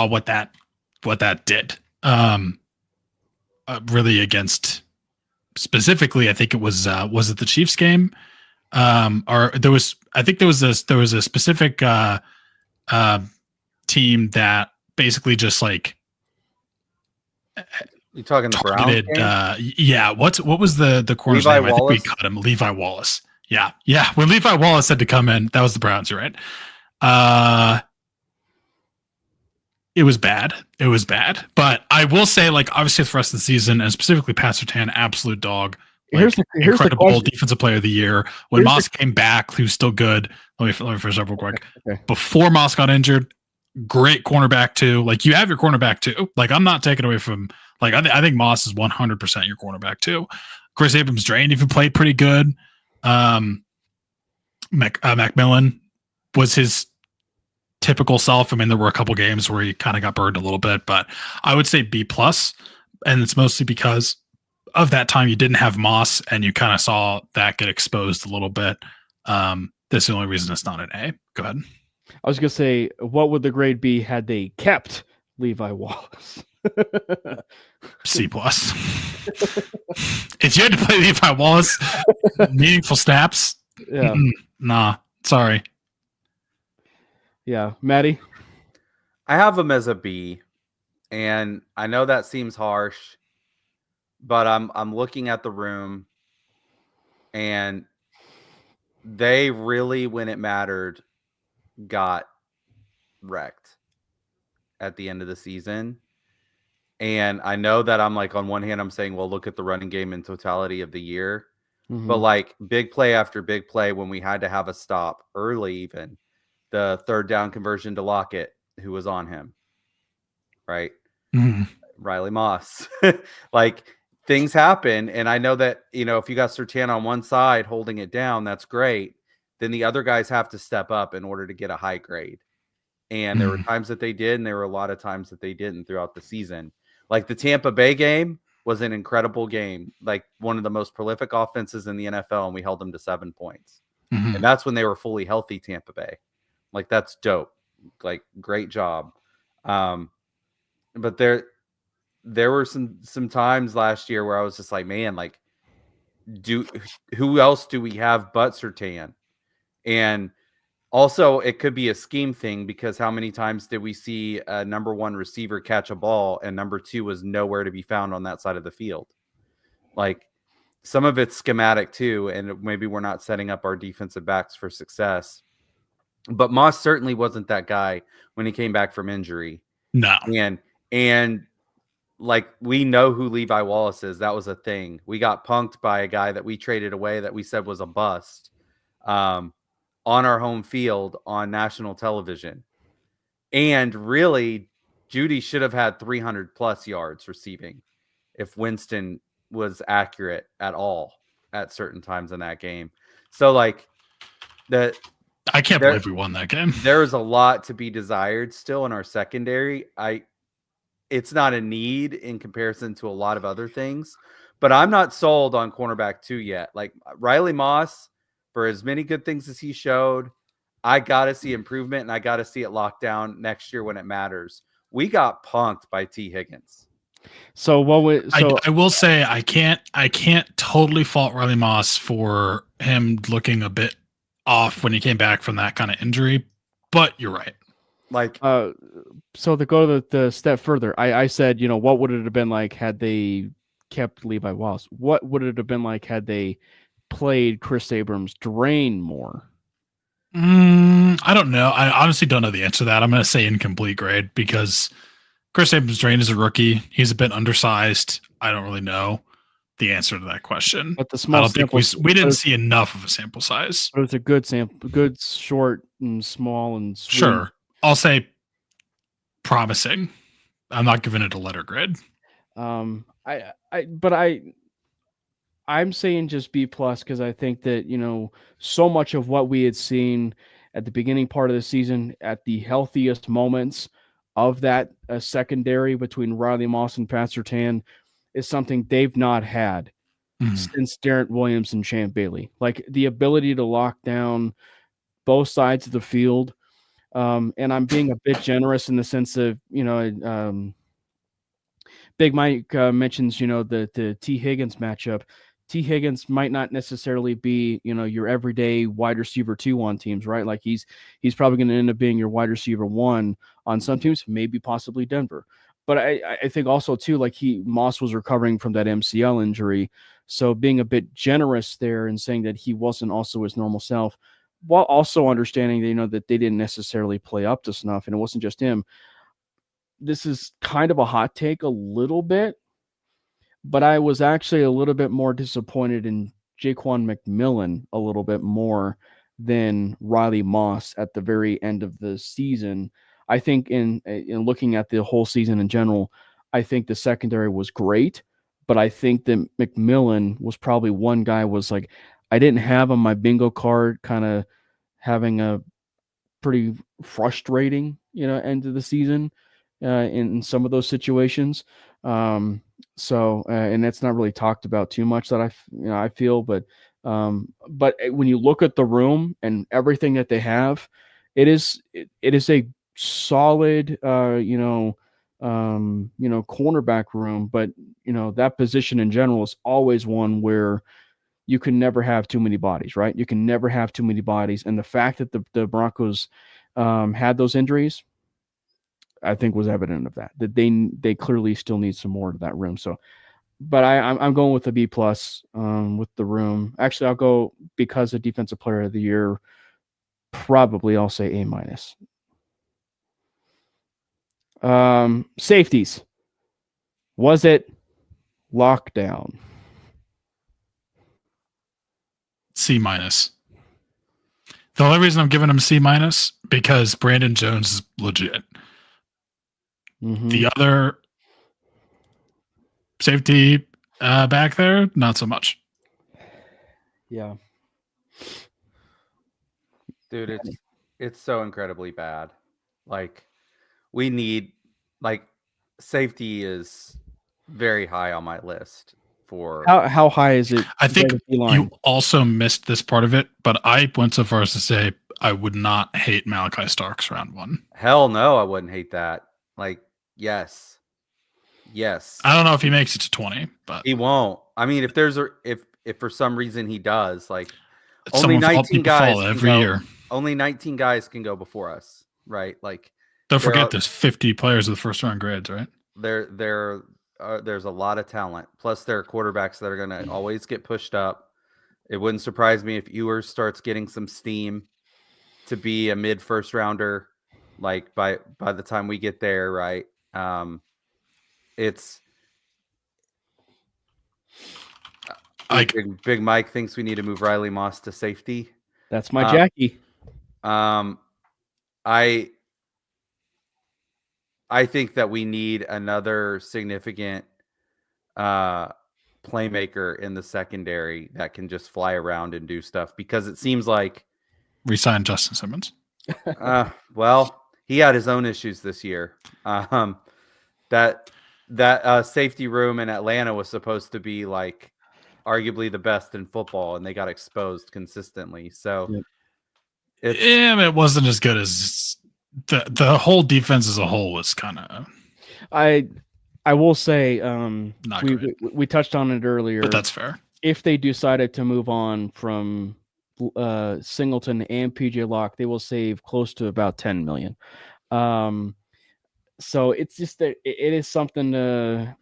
what that did. Really against. Specifically, I think it was it the Chiefs game? Or there was a specific team that basically just like you talking the targeted, Browns game? Yeah. What was the corner's name? I think we cut him. Levi Wallace. Yeah. When Levi Wallace had to come in, that was the Browns, right? It was bad. But I will say, like, obviously for the rest of the season, and specifically Pat Surtain, absolute dog. Like, here's incredible defensive player of the year. When Moss came back, he was still good. Let me finish up real quick. Okay. Before Moss got injured, great cornerback too. Like, you have your cornerback too. Like, I'm not taking away from, like, I think Moss is 100% your cornerback too. Chris Abrams-Draine even played pretty good. Macmillan was his typical self. I mean, there were a couple games where he kind of got burned a little bit, but I would say B+, and it's mostly because of that time you didn't have Moss, and you kind of saw that get exposed a little bit. That's the only reason it's not an A. Go ahead. I was going to say, what would the grade be had they kept Levi Wallace? C+. If you had to play Levi Wallace meaningful snaps, Yeah. Nah, sorry. Yeah. Matty? I have him as a B, and I know that seems harsh, but I'm looking at the room, and they really, when it mattered, got wrecked at the end of the season. And I know that I'm like, on one hand, I'm saying, well, look at the running game in totality of the year. But like big play after big play, when we had to have a stop early, even the third down conversion to Lockett, who was on him, right? Riley Moss. Like, things happen. And I know that, if you got Surtain on one side holding it down, that's great. Then the other guys have to step up in order to get a high grade. And there were times that they did, and there were a lot of times that they didn't throughout the season. Like the Tampa Bay game was an incredible game, like one of the most prolific offenses in the NFL, and we held them to 7 points. And that's when they were fully healthy, Tampa Bay. Like, that's dope. Like, great job. But there were some times last year where I was just like, man, like, who else do we have but Surtain? And also, it could be a scheme thing, because how many times did we see a number one receiver catch a ball and number two was nowhere to be found on that side of the field? Like, some of it's schematic too, and maybe we're not setting up our defensive backs for success. But Moss certainly wasn't that guy when he came back from injury. No. And like, we know who Levi Wallace is. That was a thing. We got punked by a guy that we traded away that we said was a bust. On our home field on national television. And really, Judy should have had 300 plus yards receiving if Winston was accurate at all at certain times in that game. So, like, I can't believe we won that game. There is a lot to be desired still in our secondary. It's not a need in comparison to a lot of other things, but I'm not sold on cornerback 2 yet. Like, Riley Moss, for as many good things as he showed, I got to see improvement, and I got to see it locked down next year when it matters. We got punked by T. Higgins. So I will say I can't totally fault Riley Moss for him looking a bit off when he came back from that kind of injury, but you're right. Like, so to go to the step further, I said, what would it have been like had they kept Levi Wallace? What would it have been like had they played Chris Abrams drain more? I don't know. I honestly don't know the answer to that. I'm going to say incomplete grade, because Chris Abrams drain is a rookie. He's a bit undersized. I don't really know the answer to that question. But the small sample, we didn't see enough of a sample size. But it was a good sample, good, short and small and sweet. Sure. I'll say promising. I'm not giving it a letter grade. I'm saying just B+, because I think that, so much of what we had seen at the beginning part of the season at the healthiest moments of that secondary between Riley Moss and Pat Surtain is something they've not had since Darrent Williams and Champ Bailey. Like, the ability to lock down both sides of the field. And I'm being a bit generous in the sense of, Big Mike mentions, the T. Higgins matchup. T. Higgins might not necessarily be, your everyday wide receiver 2 on teams, right? Like, he's probably going to end up being your wide receiver 1 on some teams, maybe possibly Denver. But I think also too, like, Moss was recovering from that MCL injury. So being a bit generous there and saying that he wasn't also his normal self, while also understanding that, that they didn't necessarily play up to snuff, and it wasn't just him. This is kind of a hot take a little bit, but I was actually a little bit more disappointed in Jaquan McMillan a little bit more than Riley Moss at the very end of the season. I think in looking at the whole season in general, I think the secondary was great, but I think that McMillan was probably one guy was like, I didn't have on my bingo card kind of having a pretty frustrating, end of the season in some of those situations. And that's not really talked about too much that I feel, but when you look at the room and everything that they have, it is a solid, cornerback room, but that position in general is always one where you can never have too many bodies, right? You can never have too many bodies. And the fact that the Broncos had those injuries, I think was evident of that they clearly still need some more to that room. So, but I'm going with a B plus with the room. Actually, I'll go because of defensive player of the year. Probably I'll say A minus. Safeties. Was it lockdown? C minus. The only reason I'm giving him C minus because Brandon Jones is legit. Mm-hmm. The other safety back there, not so much. Yeah. Dude, it's so incredibly bad. Like, we need, like, safety is very high on my list for how high is it? I think you also missed this part of it, but I went so far as to say I would not hate Malachi Starks round 1. Hell no, I wouldn't hate that. Like, yes. I don't know if he makes it to 20, but he won't. I mean, if for some reason he does, like, only 19 guys every year. Only 19 guys can go before us, right? Like, don't forget there's 50 players with first round grades, right? There's a lot of talent. Plus, there are quarterbacks that are going to always get pushed up. It wouldn't surprise me if Ewers starts getting some steam to be a mid first rounder, like by the time we get there, right? It's like Big Mike thinks we need to move Riley Moss to safety. That's my Jackie. I think that we need another significant playmaker in the secondary that can just fly around and do stuff, because it seems like resign Justin Simmons. Well, he had his own issues this year. That safety room in Atlanta was supposed to be like arguably the best in football, and they got exposed consistently. So it wasn't as good as the whole defense as a whole was kind of. I will say we touched on it earlier, but that's fair. If they decided to move on from Singleton and PJ Locke, they will save close to about $10 million. So it's just that it is something that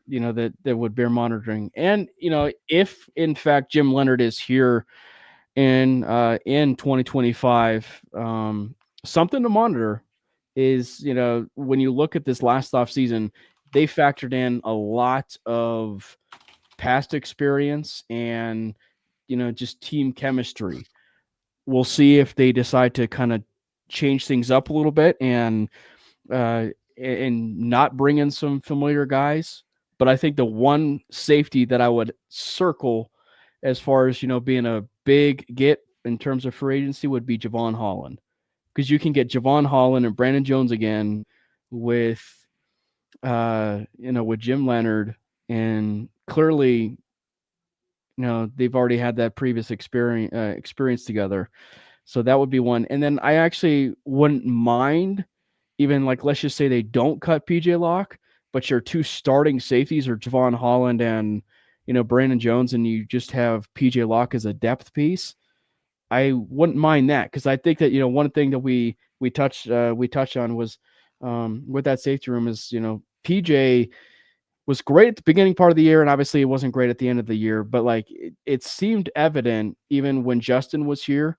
would bear monitoring. And if in fact Jim Leonhard is here in 2025, something to monitor is when you look at this last off season, they factored in a lot of past experience and just team chemistry. We'll see if they decide to kind of change things up a little bit and not bring in some familiar guys. But I think the one safety that I would circle as far as being a big get in terms of free agency would be Javon Holland, because you can get Javon Holland and Brandon Jones again with Jim Leonhard, and clearly they've already had that previous experience together. So that would be one. And then I actually wouldn't mind, even like, let's just say they don't cut PJ Locke, but your two starting safeties are Javon Holland and Brandon Jones, and you just have PJ Locke as a depth piece. I wouldn't mind that, because I think that one thing that we touched on was with that safety room is PJ was great at the beginning part of the year, and obviously it wasn't great at the end of the year. But like it seemed evident even when Justin was here,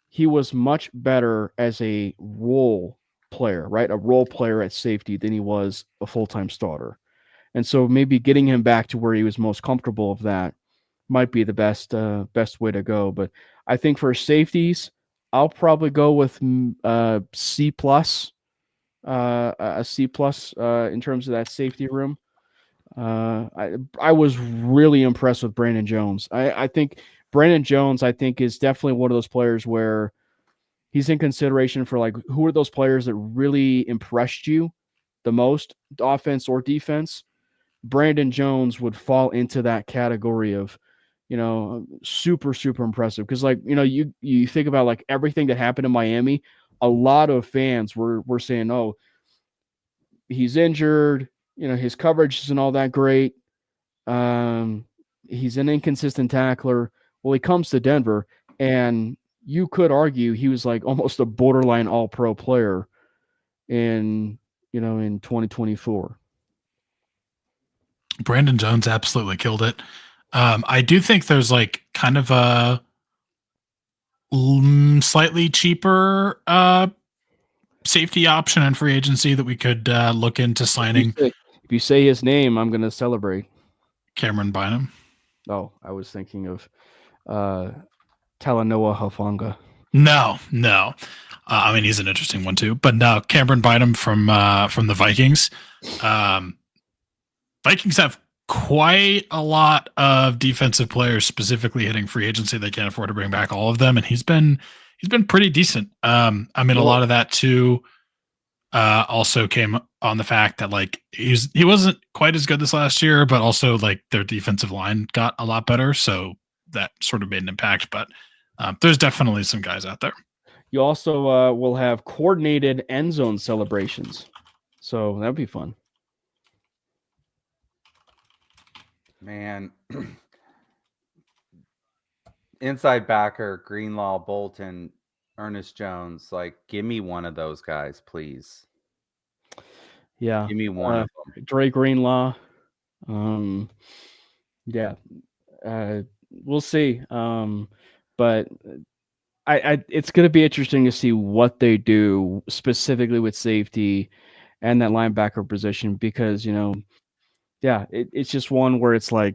he was much better as a role player, right? A role player at safety than he was a full-time starter. And so maybe getting him back to where he was most comfortable of that might be the best way to go. But I think for safeties, I'll probably go with C plus, a C plus in terms of that safety room. I was really impressed with Brandon Jones. I think Brandon Jones, is definitely one of those players where he's in consideration for like who are those players that really impressed you the most, offense or defense. Brandon Jones would fall into that category of, super, super impressive. Because like, you think about like everything that happened in Miami, a lot of fans were saying, oh, he's injured, his coverage isn't all that great. He's an inconsistent tackler. Well, he comes to Denver, and you could argue he was like almost a borderline all-pro player in 2024. Brandon Jones absolutely killed it. I do think there's like kind of a slightly cheaper safety option in free agency that we could look into signing. If you say his name, I'm going to celebrate. Cameron Bynum. Oh, I was thinking of Talanoa Hufanga. No. I mean, he's an interesting one too, but no, Cameron Bynum from the Vikings. Vikings have quite a lot of defensive players specifically hitting free agency. They can't afford to bring back all of them, and he's been pretty decent. I mean, a lot of that too also came on the fact that like he wasn't quite as good this last year, but also like their defensive line got a lot better, so that sort of made an impact. But there's definitely some guys out there. You also will have coordinated end zone celebrations, so that'd be fun. Man, inside backer, Greenlaw, Bolton, Ernest Jones, like give me one of those guys, please. Yeah, give me one of them. Dre Greenlaw. Yeah, we'll see. But I it's going to be interesting to see what they do specifically with safety and that linebacker position because it's just one where it's like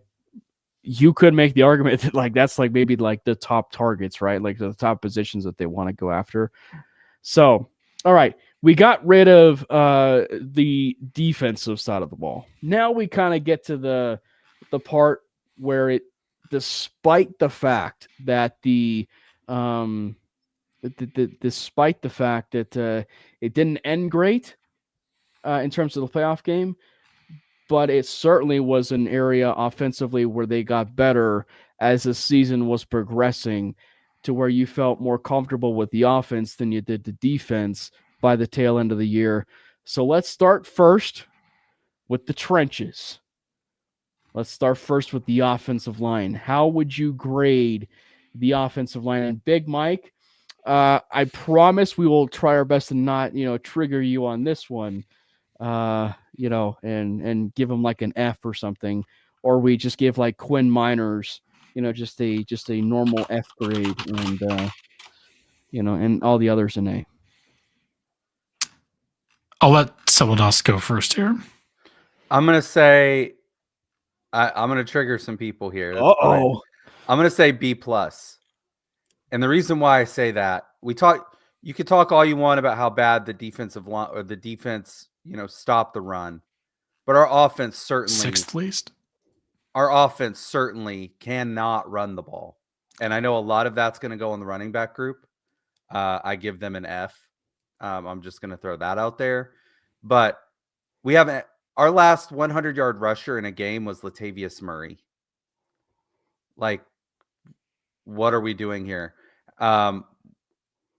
you could make the argument that like that's like maybe like the top targets, right? Like the top positions that they want to go after. So, all right, we got rid of the defensive side of the ball. Now we kind of get to the part where despite the fact that despite the fact that it didn't end great in terms of the playoff game, but it certainly was an area offensively where they got better as the season was progressing to where you felt more comfortable with the offense than you did the defense by the tail end of the year. So let's start first with the trenches. Let's start first with the offensive line. How would you grade the offensive line? And Big Mike, I promise we will try our best to not, trigger you on this one. And give him like an F or something, or we just give like Quinn Miners, just a normal F grade, and and all the others an A. I'll let someone else go first here. I'm gonna say, I'm gonna trigger some people here. Uh-oh. I'm gonna say B+, and the reason why I say that, you could talk all you want about how bad the defensive line or the defense, stop the run. But our offense certainly sixth least. Our offense certainly cannot run the ball. And I know a lot of that's going to go in the running back group. I give them an F. I'm just going to throw that out there. But we haven't our last 100-yard rusher in a game was Latavius Murray. Like, what are we doing here?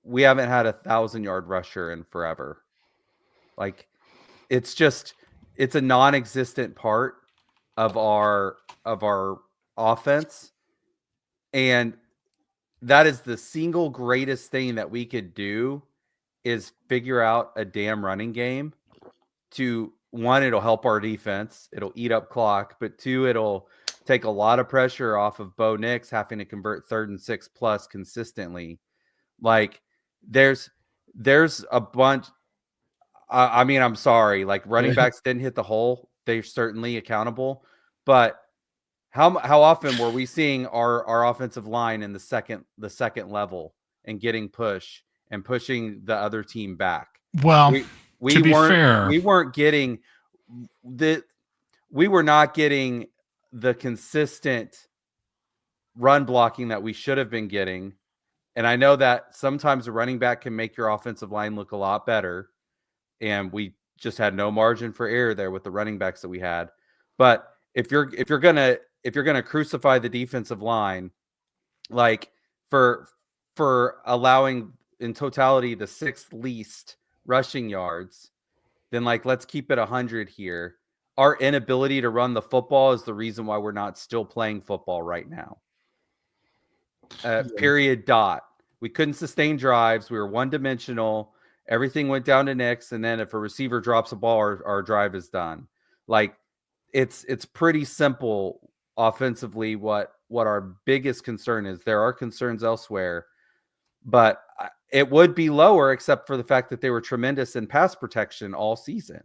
We haven't had a 1,000-yard rusher in forever. Like, it's a non-existent part of our offense. And that is the single greatest thing that we could do is figure out a damn running game to, one, it'll help our defense. It'll eat up clock, but two, it'll take a lot of pressure off of Bo Nix having to convert 3rd and 6+ consistently. Like, there's a bunch. I mean, I'm sorry. Like, running backs didn't hit the hole. They're certainly accountable. But how often were we seeing our offensive line in the second level and getting push and pushing the other team back? Well, to be fair, we were not getting the consistent run blocking that we should have been getting. And I know that sometimes a running back can make your offensive line look a lot better. And we just had no margin for error there with the running backs that we had. But if you're gonna crucify the defensive line, like for allowing in totality the 6th least rushing yards, then like let's keep it 100 here. Our inability to run the football is the reason why we're not still playing football right now. Period. Dot. We couldn't sustain drives. We were one-dimensional. Everything went down to Knicks, and then if a receiver drops a ball, our drive is done. Like it's pretty simple offensively. What our biggest concern is. There are concerns elsewhere, but it would be lower except for the fact that they were tremendous in pass protection all season.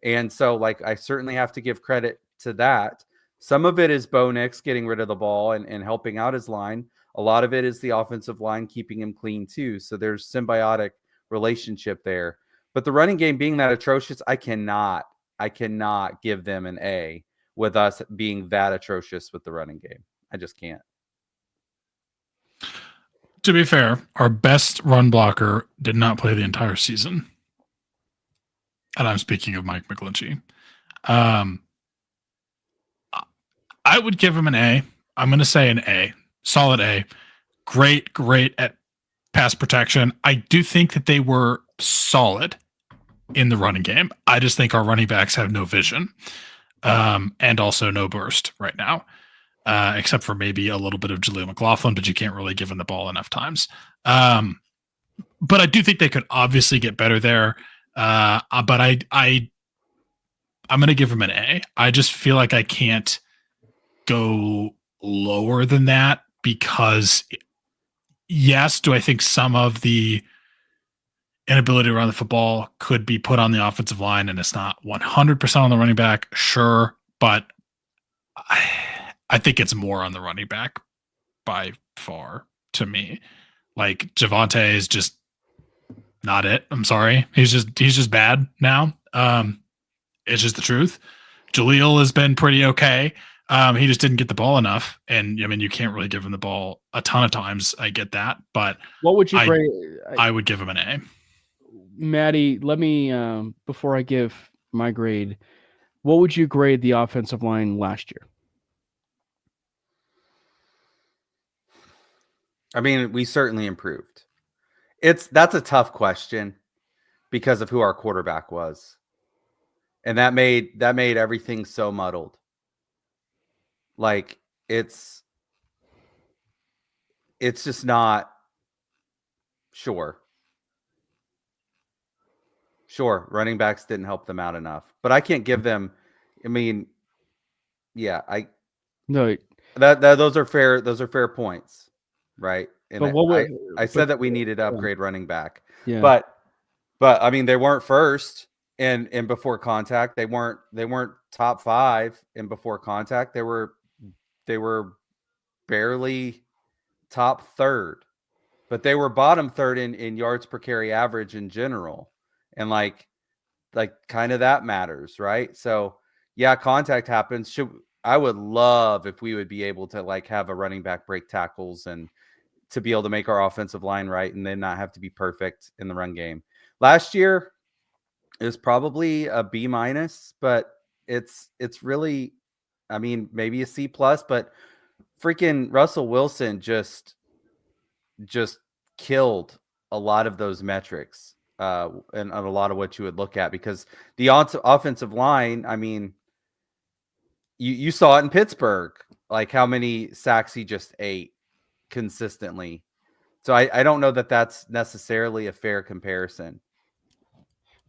And so, like, I certainly have to give credit to that. Some of it is Bo Nix getting rid of the ball and helping out his line. A lot of it is the offensive line keeping him clean too. So there's symbiotic relationship there. But the running game being that atrocious, I cannot give them an A with us being that atrocious with the running game. I just can't. To be fair, our best run blocker did not play the entire season. And I'm speaking of Mike McGlinchey. I would give him an A. I'm going to say an A. Solid A. Great at pass protection. I do think that they were solid in the running game. I just think our running backs have no vision and also no burst right now, except for maybe a little bit of Jaleel McLaughlin, but you can't really give him the ball enough times. But I do think they could obviously get better there. But I'm going to give him an A. I just feel like I can't go lower than that because, yes, do I think some of the inability to run the football could be put on the offensive line and it's not 100% on the running back? Sure, but I think it's more on the running back by far to me. Like Javonte is just not it. I'm sorry. He's just bad now. It's just the truth. Jaleel has been pretty okay. He just didn't get the ball enough. And I mean, you can't really give him the ball a ton of times. I get that, but what would you grade? I would give him an A. Matty, let me, before I give my grade, what would you grade the offensive line last year? I mean, we certainly improved. That's a tough question because of who our quarterback was. And that made everything so muddled. Like it's just not sure. Sure, running backs didn't help them out enough. But I can't give them, I mean, yeah, those are fair points, right? And but I said that we needed to upgrade running back. Yeah. But I mean, they weren't first in before contact. They weren't top 5 in before contact. They were barely top 3rd, but they were bottom 3rd in yards per carry average in general. And like kind of that matters, right? So yeah, contact happens. I would love if we would be able to like have a running back break tackles and to be able to make our offensive line right and then not have to be perfect in the run game. Last year it was probably a B-, but it's really, I mean, maybe a C+, but freaking Russell Wilson just killed a lot of those metrics. And a lot of what you would look at because the offensive line, I mean, you saw it in Pittsburgh, like how many sacks he just ate consistently. So I don't know that that's necessarily a fair comparison.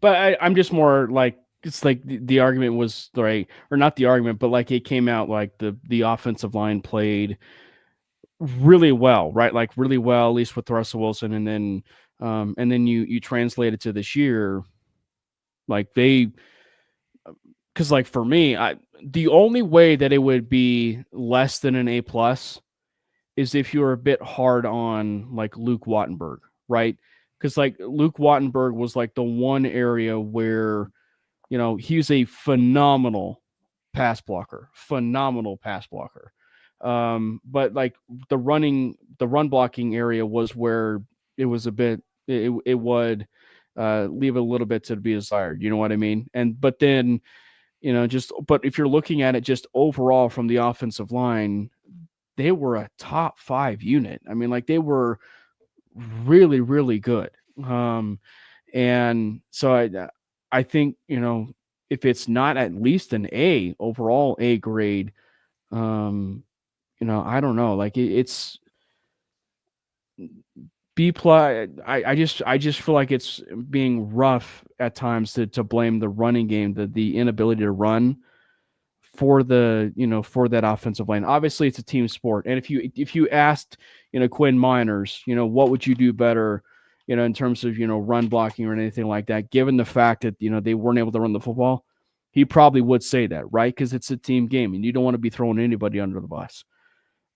But I'm just more like, it's like the argument was right, or not the argument, but like it came out like the offensive line played really well, right? Like really well, at least with Russell Wilson, and then you translate it to this year, like because like for me, the only way that it would be less than an A+ is if you were a bit hard on like Luke Wattenberg, right? Because like Luke Wattenberg was like the one area where, he's a phenomenal pass blocker. But like the run blocking area was where it was a bit, it would leave a little bit to be desired. You know what I mean? But then, but if you're looking at it just overall from the offensive line, they were a top 5 unit. I mean, like they were really, really good. And so I think, if it's not at least an A overall A grade, I don't know, like it's B plus. I just feel like it's being rough at times to blame the running game, the inability to run for for that offensive line. Obviously it's a team sport. And if you asked, Quinn Miners, what would you do better, in terms of, run blocking or anything like that, given the fact that, they weren't able to run the football, he probably would say that, right? Because it's a team game and you don't want to be throwing anybody under the bus.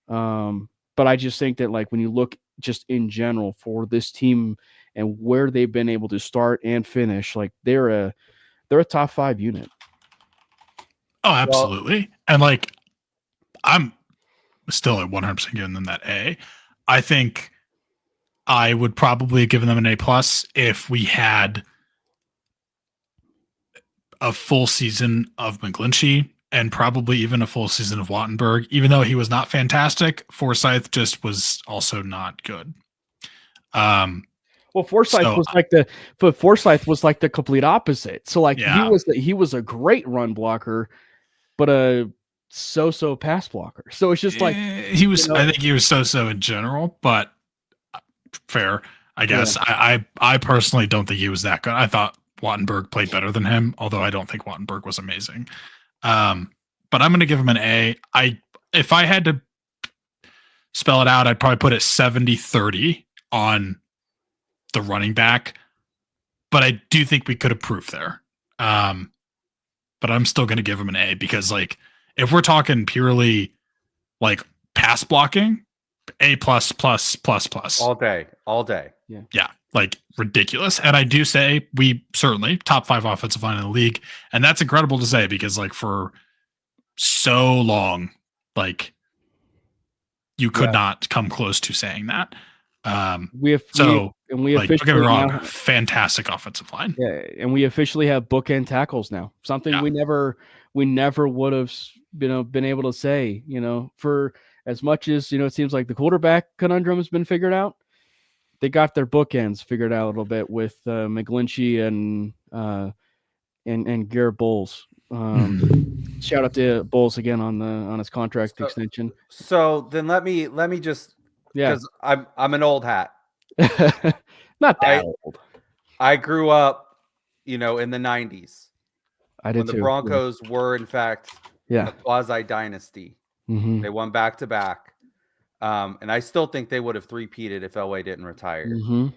But I just think that, like, when you look just in general for this team and where they've been able to start and finish, like they're a top 5 unit. Oh, absolutely. And like, I'm still at 100% giving them that A. I think I would probably have given them an A plus if we had a full season of McGlinchey and probably even a full season of Wattenberg. Even though he was not fantastic, Forsyth just was also not good. Well, Forsyth was like the complete opposite. So like he was a great run blocker, but a so-so pass blocker. So it's just like he was. I think he was so-so in general, but fair, I guess. Yeah. I personally don't think he was that good. I thought Wattenberg played better than him, although I don't think Wattenberg was amazing. But I'm going to give him an A. If I had to spell it out, I'd probably put it 70-30 on the running back, but I do think we could improve there. But I'm still going to give him an A because, like, if we're talking purely like pass blocking, A plus. All day. Yeah, like ridiculous. And I do say we certainly top 5 offensive line in the league, and that's incredible to say because, like, for so long, like, you could not come close to saying that. We don't get me wrong, now, fantastic offensive line. Yeah, and we officially have bookend tackles now. Something we never would have been able to say, for as much as it seems like the quarterback conundrum has been figured out. They got their bookends figured out a little bit with McGlinchey and Garrett Bowles. Shout out to Bowles again on his contract extension. So then let me just, because I'm an old hat. Not that old. I grew up, in the 90s. I did when too. The Broncos were, in fact, a quasi dynasty. Mm-hmm. They won back-to-back. And I still think they would have three-peated if Elway didn't retire. Mm-hmm.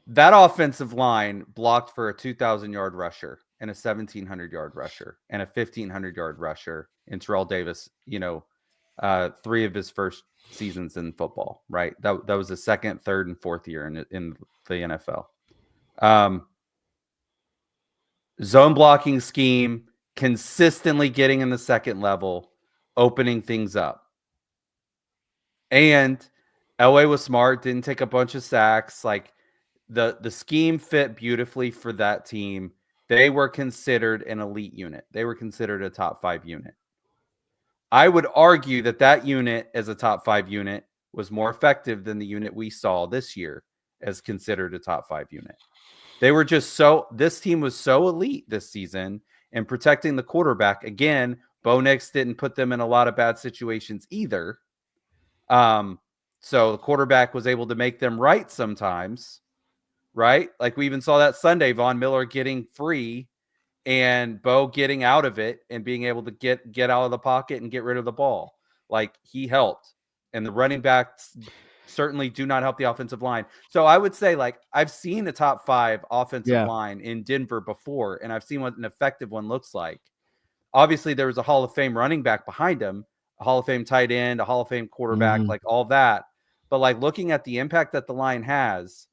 That offensive line blocked for a 2,000-yard rusher and a 1,700-yard rusher and a 1,500-yard rusher in Terrell Davis, 3 of his first seasons in football, right? That was the second, third, and fourth year in the NFL. Zone blocking scheme, consistently getting in the second level, opening things up. And Elway was smart, didn't take a bunch of sacks. Like, the scheme fit beautifully for that team. They were considered an elite unit. They were considered a top 5 unit. I would argue that unit as a top 5 unit was more effective than the unit we saw this year as considered a top 5 unit. They were just this team was so elite this season in protecting the quarterback. Again, Bo Nix didn't put them in a lot of bad situations either. So the quarterback was able to make them right sometimes, right? Like, we even saw that Sunday, Von Miller getting free and Bo getting out of it and being able to get out of the pocket and get rid of the ball. Like, he helped. And the running backs certainly do not help the offensive line. So I would say, like, I've seen a top 5 offensive line in Denver before, and I've seen what an effective one looks like. Obviously, there was a Hall of Fame running back behind him, a Hall of Fame tight end, a Hall of Fame quarterback, like all that. But, like, looking at the impact that the line has,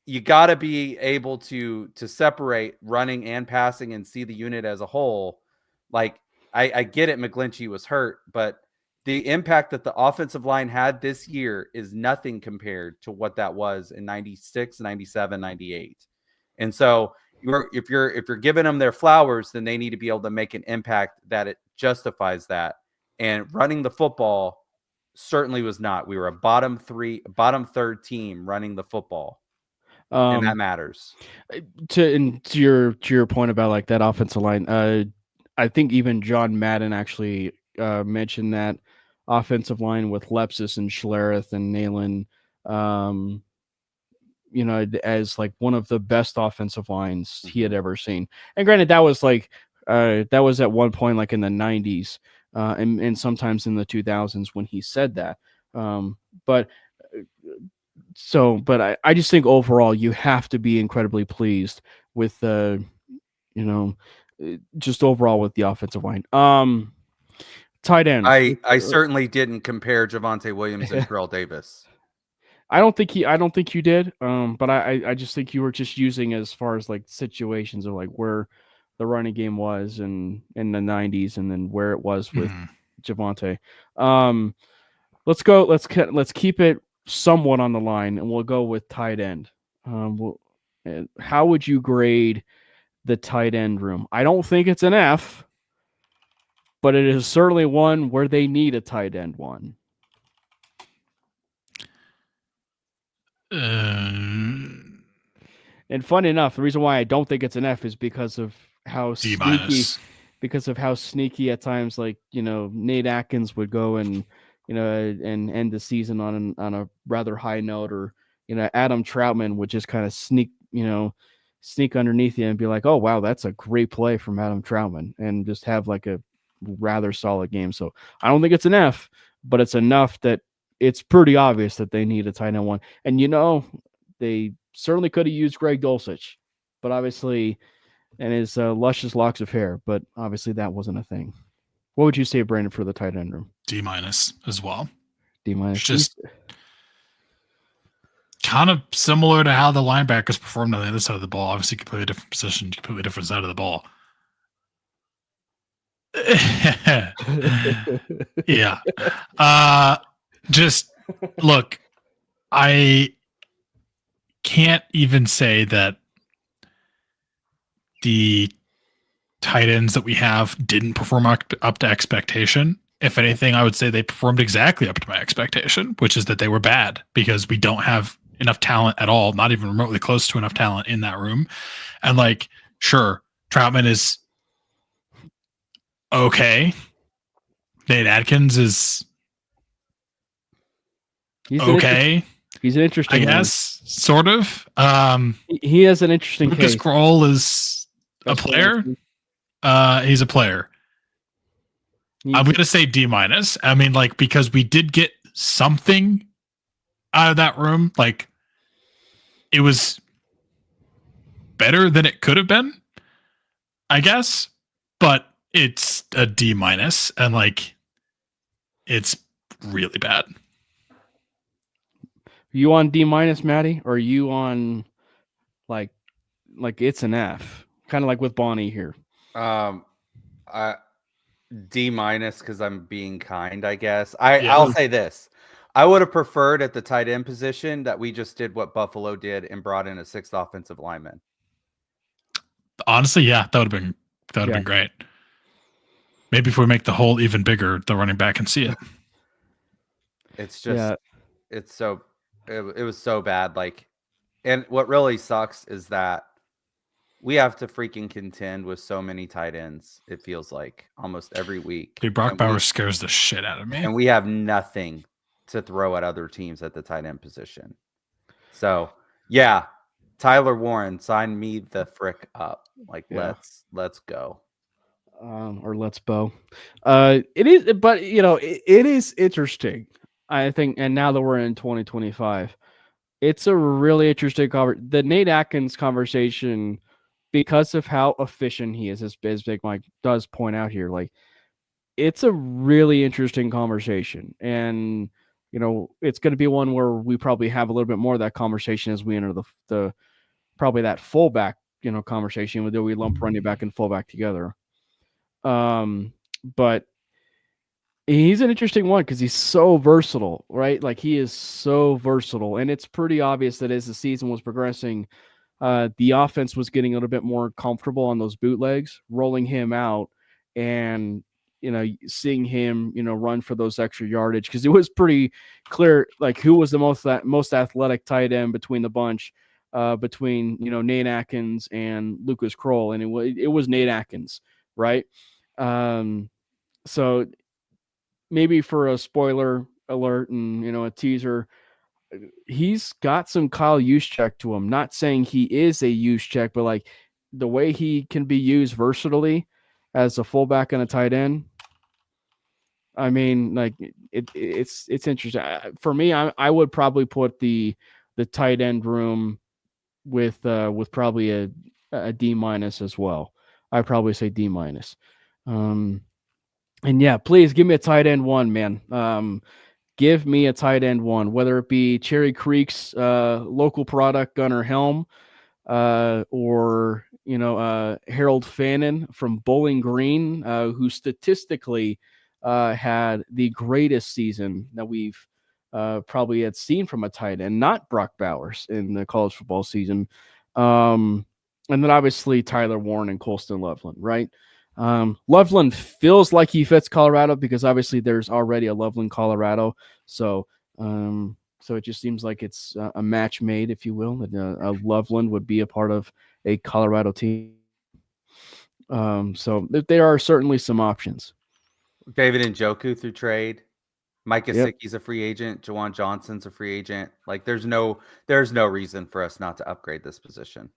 you got to be able to separate running and passing and see the unit as a whole. Like, I get it. McGlinchey was hurt, but the impact that the offensive line had this year is nothing compared to what that was in 96, 97, 98. And so if you're giving them their flowers, then they need to be able to make an impact that it justifies that. And running the football certainly was not. We were a bottom third team running the football. And that matters. To your point about like that offensive line, I think even John Madden actually mentioned that offensive line with Lepsis and Schlereth and Nalen, as like one of the best offensive lines he had ever seen. And granted, that was at one point like in the 90s and sometimes in the 2000s when he said that. But I just think overall you have to be incredibly pleased with just overall with the offensive line. Tight end. I certainly didn't compare Javonte Williams and Terrell Davis. I don't think you did. But I just think you were just using as far as like situations of like where the running game was in the 90s and then where it was with Javonte. Let's go. Let's keep it somewhat on the line, and we'll go with tight end. How would you grade the tight end room? I don't think it's an F, but it is certainly one where they need a tight end one. And funny enough, the reason why I don't think it's an F is because of how sneaky at times, like, Nate Atkins would go and end the season on a rather high note, or, Adam Troutman would just kind of sneak underneath you and be like, oh, wow, that's a great play from Adam Troutman, and just have like a rather solid game. So I don't think it's an F, but it's enough that it's pretty obvious that they need a tight end one. And, they certainly could have used Greg Dulcich, but obviously, and his luscious locks of hair, but obviously that wasn't a thing. What would you say, Brandon, for the tight end room? D- as well. D-. Just kind of similar to how the linebackers performed on the other side of the ball. Obviously, completely different position, completely different side of the ball. Yeah. Just look, I can't even say that the tight ends that we have didn't perform up to expectation. If anything, I would say they performed exactly up to my expectation, which is that they were bad because we don't have enough talent at all, not even remotely close to enough talent in that room. And like, sure, Troutman is okay. Nate Atkins is okay. He's an interesting, I guess, sort of. He has an interesting Lucas case. Kroll is a player. He's a player. I'm going to say D-. I mean, like, because we did get something out of that room. Like, it was better than it could have been, I guess. But it's a D-, and like, it's really bad. You on D-, Matty, or are you on like it's an F, kind of like with Bonnie here? D- because I'm being kind, I guess. I'll say this. I would have preferred at the tight end position that we just did what Buffalo did and brought in a sixth offensive lineman. Honestly, yeah, that would have been great. Maybe if we make the hole even bigger, the running back can see it. It's just, it was so bad. Like, and what really sucks is that we have to freaking contend with so many tight ends. It feels like almost every week. Dude, Brock Bowers scares the shit out of me. And we have nothing to throw at other teams at the tight end position. So yeah, Tyler Warren, sign me the frick up. Like, let's go. Or let's bow. It is, but it is interesting, I think. And now that we're in 2025, it's a really interesting the Nate Atkins conversation, because of how efficient he is, as Big Mike does point out here. Like, it's a really interesting conversation, and it's going to be one where we probably have a little bit more of that conversation as we enter the probably that fullback conversation, whether we lump running back and fullback together. But he's an interesting one because he's so versatile, right? Like he is so versatile, and it's pretty obvious that as the season was progressing, the offense was getting a little bit more comfortable on those bootlegs, rolling him out, and seeing him run for those extra yardage because it was pretty clear like who was the most athletic tight end between the bunch, between Nate Atkins and Lucas Kroll, and it was Nate Atkins, right? So maybe for a spoiler alert and a teaser, he's got some Kyle Juszczyk to him. Not saying he is a Juszczyk, but like the way he can be used versatilely as a fullback and a tight end. I mean, like it's interesting. For me, I would probably put the tight end room with probably a D minus as well. I'd probably say D minus. And yeah, please give me a tight end one, man. Give me a tight end one, whether it be Cherry Creek's local product Gunnar Helm, or Harold Fannin from Bowling Green, who statistically had the greatest season that we've probably had seen from a tight end, not Brock Bowers in the college football season. And then obviously Tyler Warren and Colston Loveland, right? Loveland feels like he fits Colorado because obviously there's already a Loveland, Colorado. So it just seems like it's a match made, if you will, that a Loveland would be a part of a Colorado team. So there are certainly some options. David Njoku through trade. Mike Yep. Gesicki's a free agent. Jawan Johnson's a free agent. Like there's no reason for us not to upgrade this position.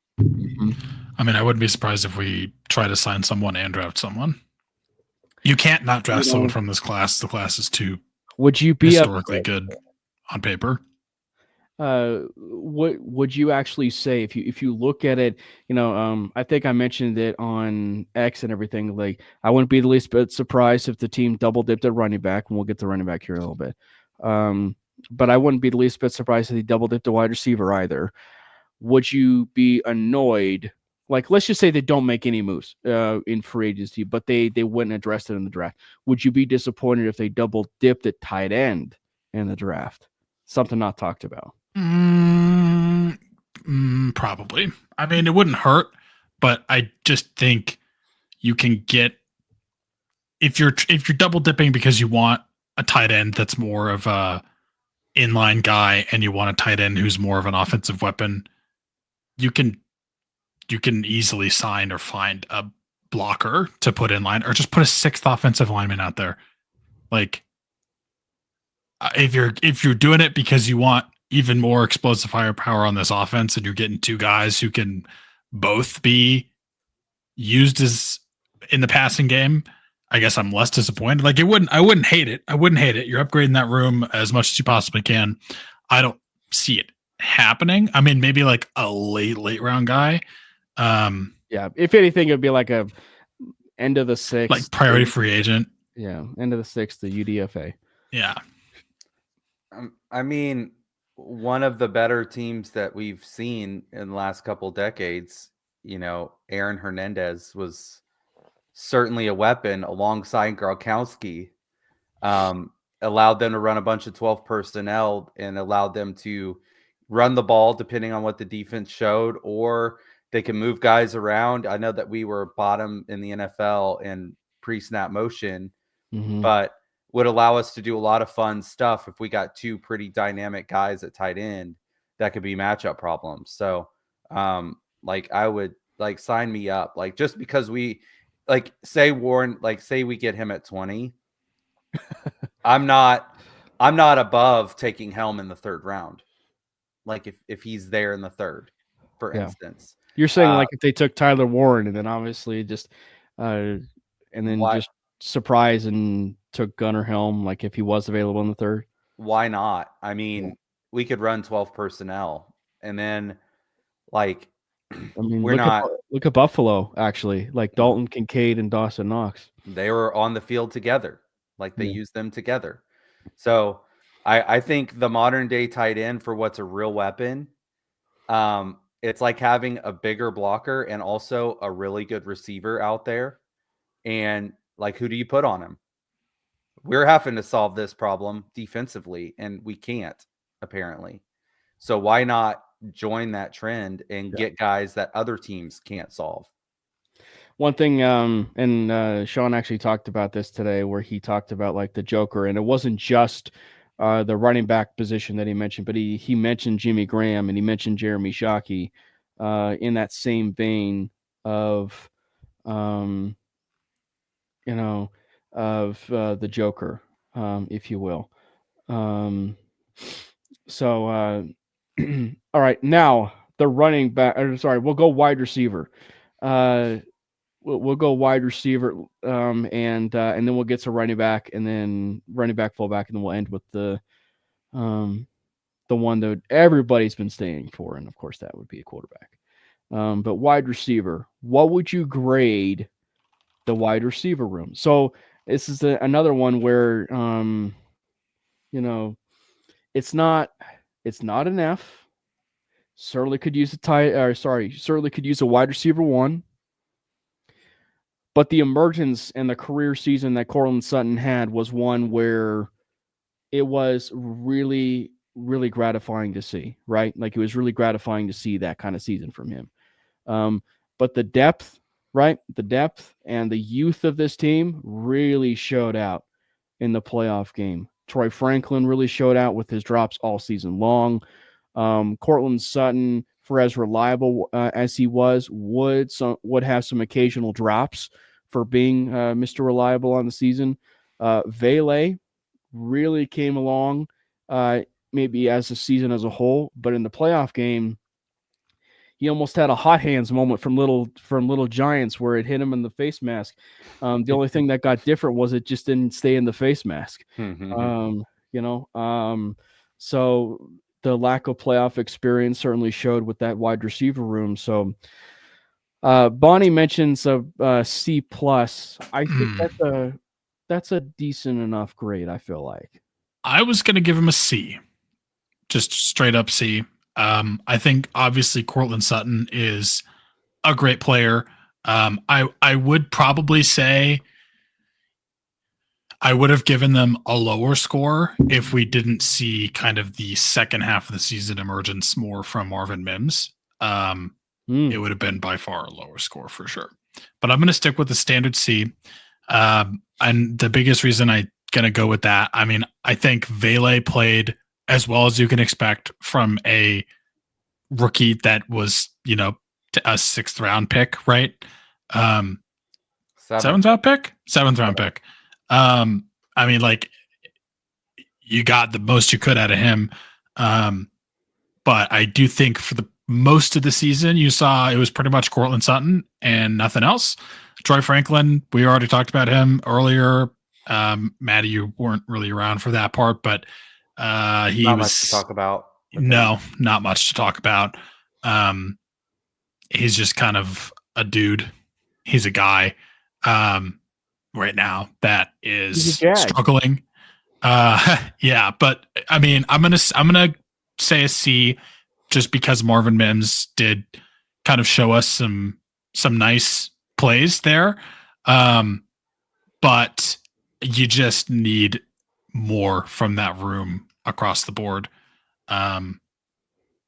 I mean, I wouldn't be surprised if we try to sign someone and draft someone. You can't not draft someone from this class. The class is too historically good on paper. What would you actually say if you look at it? I think I mentioned it on X and everything. Like, I wouldn't be the least bit surprised if the team double dipped at running back, and we'll get to running back here in a little bit. But I wouldn't be the least bit surprised if they double dipped a wide receiver either. Would you be annoyed? Like, let's just say they don't make any moves in free agency, but they wouldn't address it in the draft. Would you be disappointed if they double dipped at tight end in the draft? Something not talked about. Probably. I mean, it wouldn't hurt, but I just think you can get if you're double dipping because you want a tight end that's more of a inline guy and you want a tight end who's more of an offensive weapon, you can easily sign or find a blocker to put in line or just put a sixth offensive lineman out there. Like if you're doing it because you want even more explosive firepower on this offense and you're getting two guys who can both be used as in the passing game, I guess I'm less disappointed. Like I wouldn't hate it. You're upgrading that room as much as you possibly can. I don't see it happening. I mean, maybe like a late round guy. Yeah. If anything, it'd be like a end of the sixth, like priority free agent. Yeah. End of the sixth, the UDFA. Yeah. I mean, one of the better teams that we've seen in the last couple decades, Aaron Hernandez was certainly a weapon alongside Gronkowski. Allowed them to run a bunch of 12 personnel and allowed them to run the ball depending on what the defense showed, or they can move guys around. I know that we were bottom in the NFL in pre-snap motion, but would allow us to do a lot of fun stuff if we got two pretty dynamic guys at tight end that could be matchup problems. So, I would sign me up. Like, just because we say Warren, say we get him at 20, I'm not above taking Helm in the third round. Like if he's there in the third, for instance. You're saying if they took Tyler Warren and then obviously just and then just surprise and took Gunnar Helm, like if he was available in the third. Why not? I mean, we could run 12 personnel and then look at Buffalo, actually, like Dalton Kincaid and Dawson Knox. They were on the field together. They used them together. So I think the modern day tight end, for what's a real weapon, it's like having a bigger blocker and also a really good receiver out there. And Like, who do you put on him? We're having to solve this problem defensively, and we can't, apparently. So why not join that trend and get guys that other teams can't solve? One thing, and Sean actually talked about this today, where he talked about like the Joker, and it wasn't just the running back position that he mentioned, but he mentioned Jimmy Graham and he mentioned Jeremy Shockey in that same vein of, of the Joker, if you will. So, all right, now the running back. We'll go wide receiver. We'll go wide receiver, and then we'll get to running back, and then running back, fullback, and then we'll end with the one that everybody's been staying for, and of course that would be a quarterback. But wide receiver, what would you grade the wide receiver room? So this is another one where it's not an F. Certainly could use certainly could use a wide receiver 1. But the emergence and the career season that Courtland Sutton had was one where it was really, really gratifying to see, right? Like, it was really gratifying to see that kind of season from him. But the depth, right? The depth and the youth of this team really showed out in the playoff game. Troy Franklin really showed out with his drops all season long. Courtland Sutton, for as reliable as he was, would have some occasional drops for being Mr. Reliable on the season. Vele really came along, maybe as a season as a whole, but in the playoff game, he almost had a hot hands moment from Little Giants where it hit him in the face mask. The only thing that got different was it just didn't stay in the face mask. So the lack of playoff experience certainly showed with that wide receiver room. So Bonnie mentions a C+. I think that's a decent enough grade, I feel like. I was going to give him a C. Just straight up C. I think obviously Courtland Sutton is a great player. I would probably say I would have given them a lower score if we didn't see kind of the second half of the season emergence more from Marvin Mims. It would have been by far a lower score for sure. But I'm going to stick with the standard C. And the biggest reason I'm going to go with that, I mean, I think Vele played as well as you can expect from a rookie that was, a 6th round pick, right? 7th round pick? 7th round pick. I mean, like, you got the most you could out of him. But I do think for the most of the season, you saw it was pretty much Courtland Sutton and nothing else. Troy Franklin, we already talked about him earlier. Matty, you weren't really around for that part, but he not was much to talk about. No, not much to talk about. He's just kind of a dude. He's a guy right now that is struggling. Yeah, but I mean, I'm gonna say a C just because Marvin Mims did kind of show us some nice plays there. But you just need more from that room across the board. But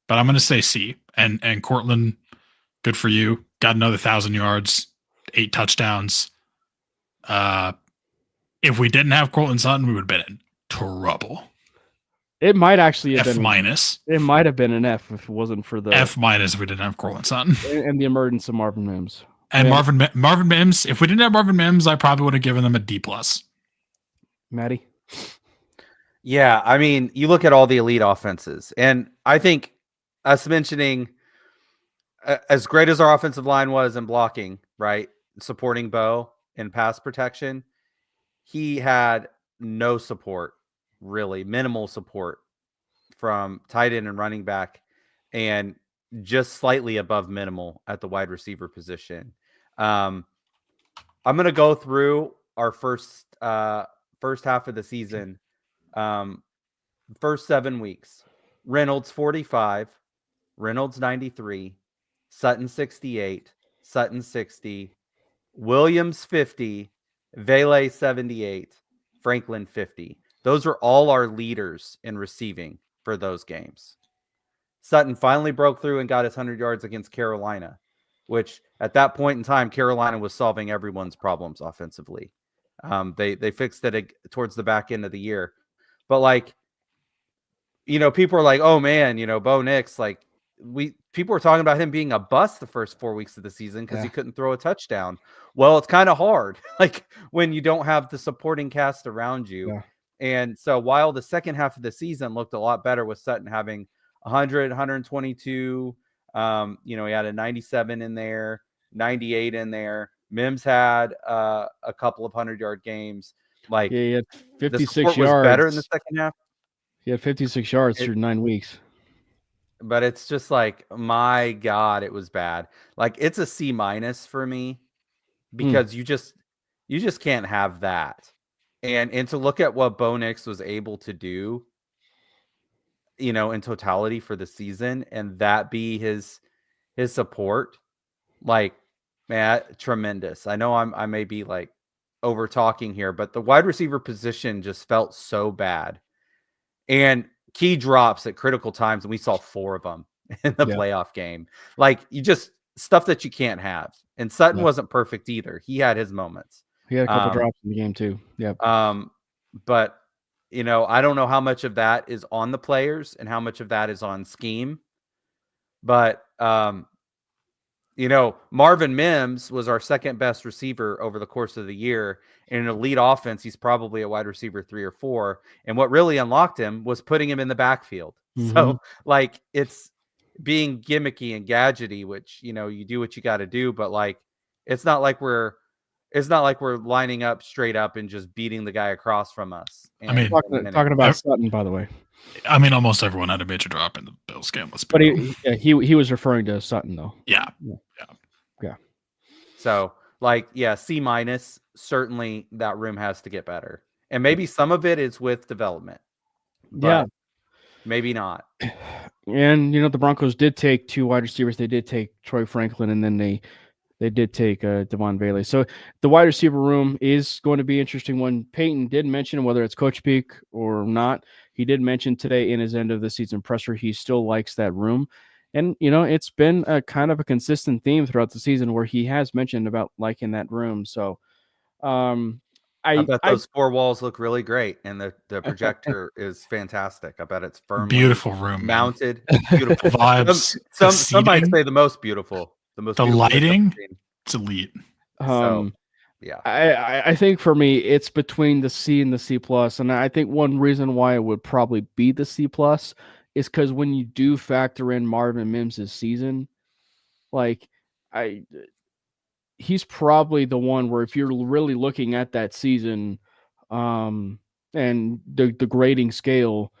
I'm going to say C. And Courtland, good for you. Got another 1,000 yards, 8 touchdowns. If we didn't have Courtland Sutton, we would have been in trouble. It might actually have F-. been It might have been an F if it wasn't for the F- if we didn't have Courtland Sutton and the emergence of Marvin Mims. And Marvin Mims. If we didn't have Marvin Mims, I probably would have given them a D+. Matty. Yeah, I mean, you look at all the elite offenses, and I think us mentioning as great as our offensive line was in blocking, right, supporting Bo in pass protection, he had no support, really minimal support from tight end and running back, and just slightly above minimal at the wide receiver position. I'm going to go through our first half of the season. First 7 weeks: Reynolds 45, Reynolds 93, Sutton 68, Sutton 60, Williams 50, Vele 78, Franklin 50. Those are all our leaders in receiving for those games. Sutton finally broke through and got his 100 yards against Carolina, which at that point in time, Carolina was solving everyone's problems offensively. They fixed it towards the back end of the year. But like, people are like, oh man, Bo Nix, like people were talking about him being a bust the first 4 weeks of the season because he couldn't throw a touchdown. Well, it's kind of hard, like when you don't have the supporting cast around you. Yeah. And so while the second half of the season looked a lot better with Sutton having 100, 122, he had a 97 in there, 98 in there. Mims had a couple of 100-yard games. Like, he had 56 the support yards. was better in the second half. He had 56 yards through 9 weeks. But it's just like, my God, it was bad. Like, it's a C- for me because you just can't have that. And to look at what Bo Nix was able to do, in totality for the season, and that be his support, like, man, tremendous. I know I may be like over talking here, but the wide receiver position just felt so bad. And key drops at critical times, and we saw 4 of them in the playoff game. Like, stuff that you can't have. And Sutton wasn't perfect either. He had his moments. He had a couple drops in the game too. Yeah. But I don't know how much of that is on the players and how much of that is on scheme. But Marvin Mims was our second best receiver over the course of the year. In an elite offense, he's probably a wide receiver 3 or 4. And what really unlocked him was putting him in the backfield. Mm-hmm. So, like, it's being gimmicky and gadgety, which, you do what you got to do. But, like, it's not like we're lining up straight up and just beating the guy across from us. And, I mean, talking about Sutton, by the way. I mean, almost everyone had a major drop in the Bills game. But he was referring to Sutton, though. Yeah. So, like, C-, certainly that room has to get better. And maybe some of it is with development. But maybe not. And, the Broncos did take 2 wide receivers. They did take Troy Franklin, and then they did take Devon Bailey. So the wide receiver room is going to be interesting. When Peyton did mention, whether it's Coach Peak or not, he did mention today in his end of the season presser, he still likes that room. And, it's been a kind of a consistent theme throughout the season where he has mentioned about liking that room. So I bet those 4 walls look really great. And the projector is fantastic. I bet it's firmly beautiful room, mounted. Beautiful vibes. Some might say the most beautiful. The lighting, it's elite. I think for me, it's between the C and the C+. And I think one reason why it would probably be the C+ is because when you do factor in Marvin Mims' season, like, he's probably the one where if you're really looking at that season and the grading scale,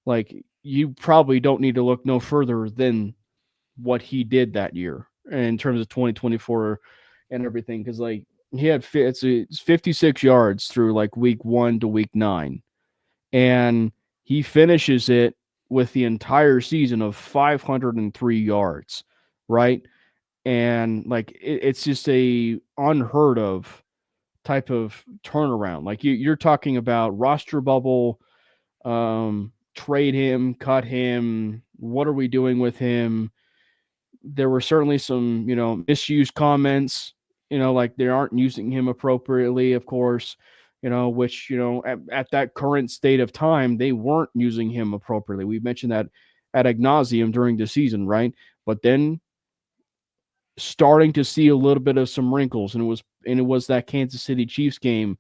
like, you probably don't need to look no further than what he did that year in terms of 2024 and everything. Because, like, he had it's 56 yards through like week 1 to week 9, and he finishes it with the entire season of 503 yards, right? And like it's just a unheard of type of turnaround. Like you're talking about roster bubble, trade him, cut him. What are we doing with him? There were certainly some, misused comments, like they aren't using him appropriately, of course, which, at that current state of time, they weren't using him appropriately. We mentioned that ad nauseum during the season, right? But then starting to see a little bit of some wrinkles, and it was that Kansas City Chiefs game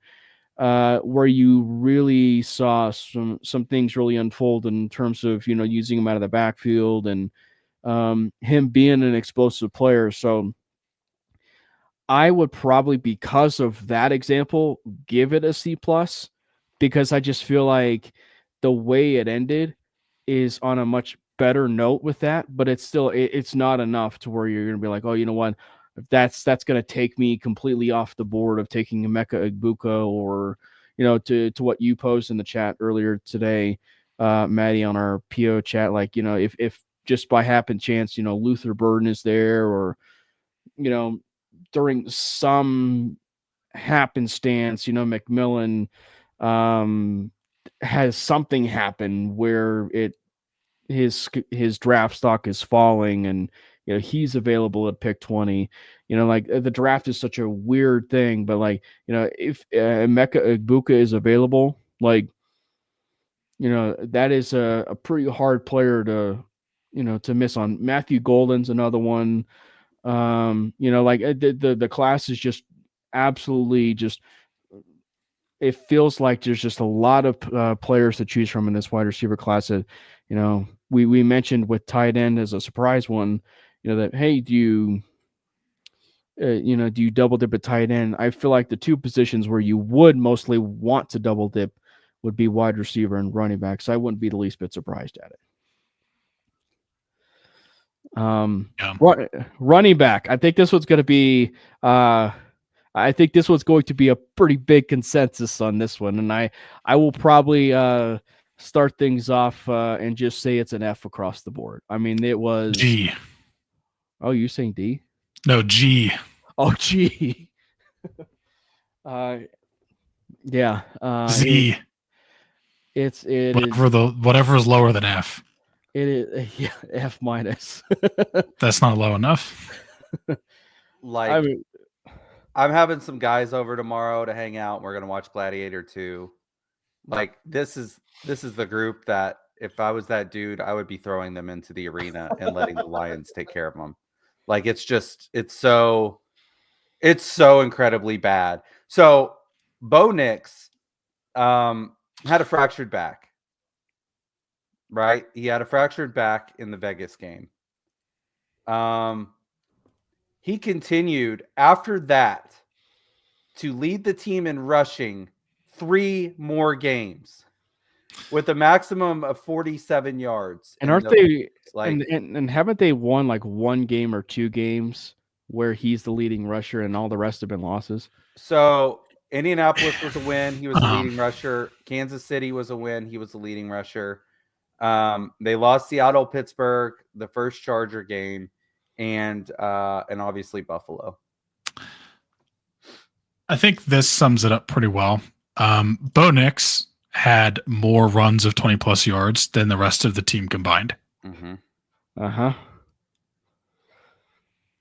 where you really saw some things really unfold in terms of, using him out of the backfield and him being an explosive player. So I would probably, because of that example, give it a C+, because I just feel like the way it ended is on a much better note with that, but it's still, it's not enough to where you're going to be like, oh, you know what, that's going to take me completely off the board of taking Emeka Egbuka or, to what you posed in the chat earlier today, Matty, on our PO chat, like, if just by happen chance, Luther Burden is there, or, during some happenstance, McMillan has something happen where his draft stock is falling, and he's available at pick 20. Like the draft is such a weird thing, but like if Emeka Egbuka is available, like that is a pretty hard player to miss on. Matthew Golden's another one. Like the class is just absolutely just. It feels like there's just a lot of players to choose from in this wide receiver class. That we mentioned with tight end as a surprise one. That hey, do you double dip at tight end? I feel like the two positions where you would mostly want to double dip would be wide receiver and running back. So I wouldn't be the least bit surprised at it. Running back. I think this one's going to be. I think this one's going to be a pretty big consensus on this one, and I will probably start things off and just say it's an F across the board. I mean, it was G. Oh, you saying D? No, G. Oh, G. Yeah. Z. Whatever is lower than F. It is F minus. That's not low enough. Like, I'm having some guys over tomorrow to hang out. We're gonna watch Gladiator 2. Like, this is the group that if I was that dude, I would be throwing them into the arena and letting the Lions take care of them. Like, it's so incredibly bad. So Bo Nix had a fractured back. Right? He had a fractured back in the Vegas game. He continued after that to lead the team in rushing 3 more games with a maximum of 47 yards. And aren't they like and haven't they won like 1 game or 2 games where he's the leading rusher and all the rest have been losses? So Indianapolis was a win. He was the leading rusher. Kansas City was a win. He was the leading rusher. They lost Seattle, Pittsburgh, the first Charger game. And obviously Buffalo. I think this sums it up pretty well. Bo Nix had more runs of 20-plus yards than the rest of the team combined. Mm-hmm. Uh-huh.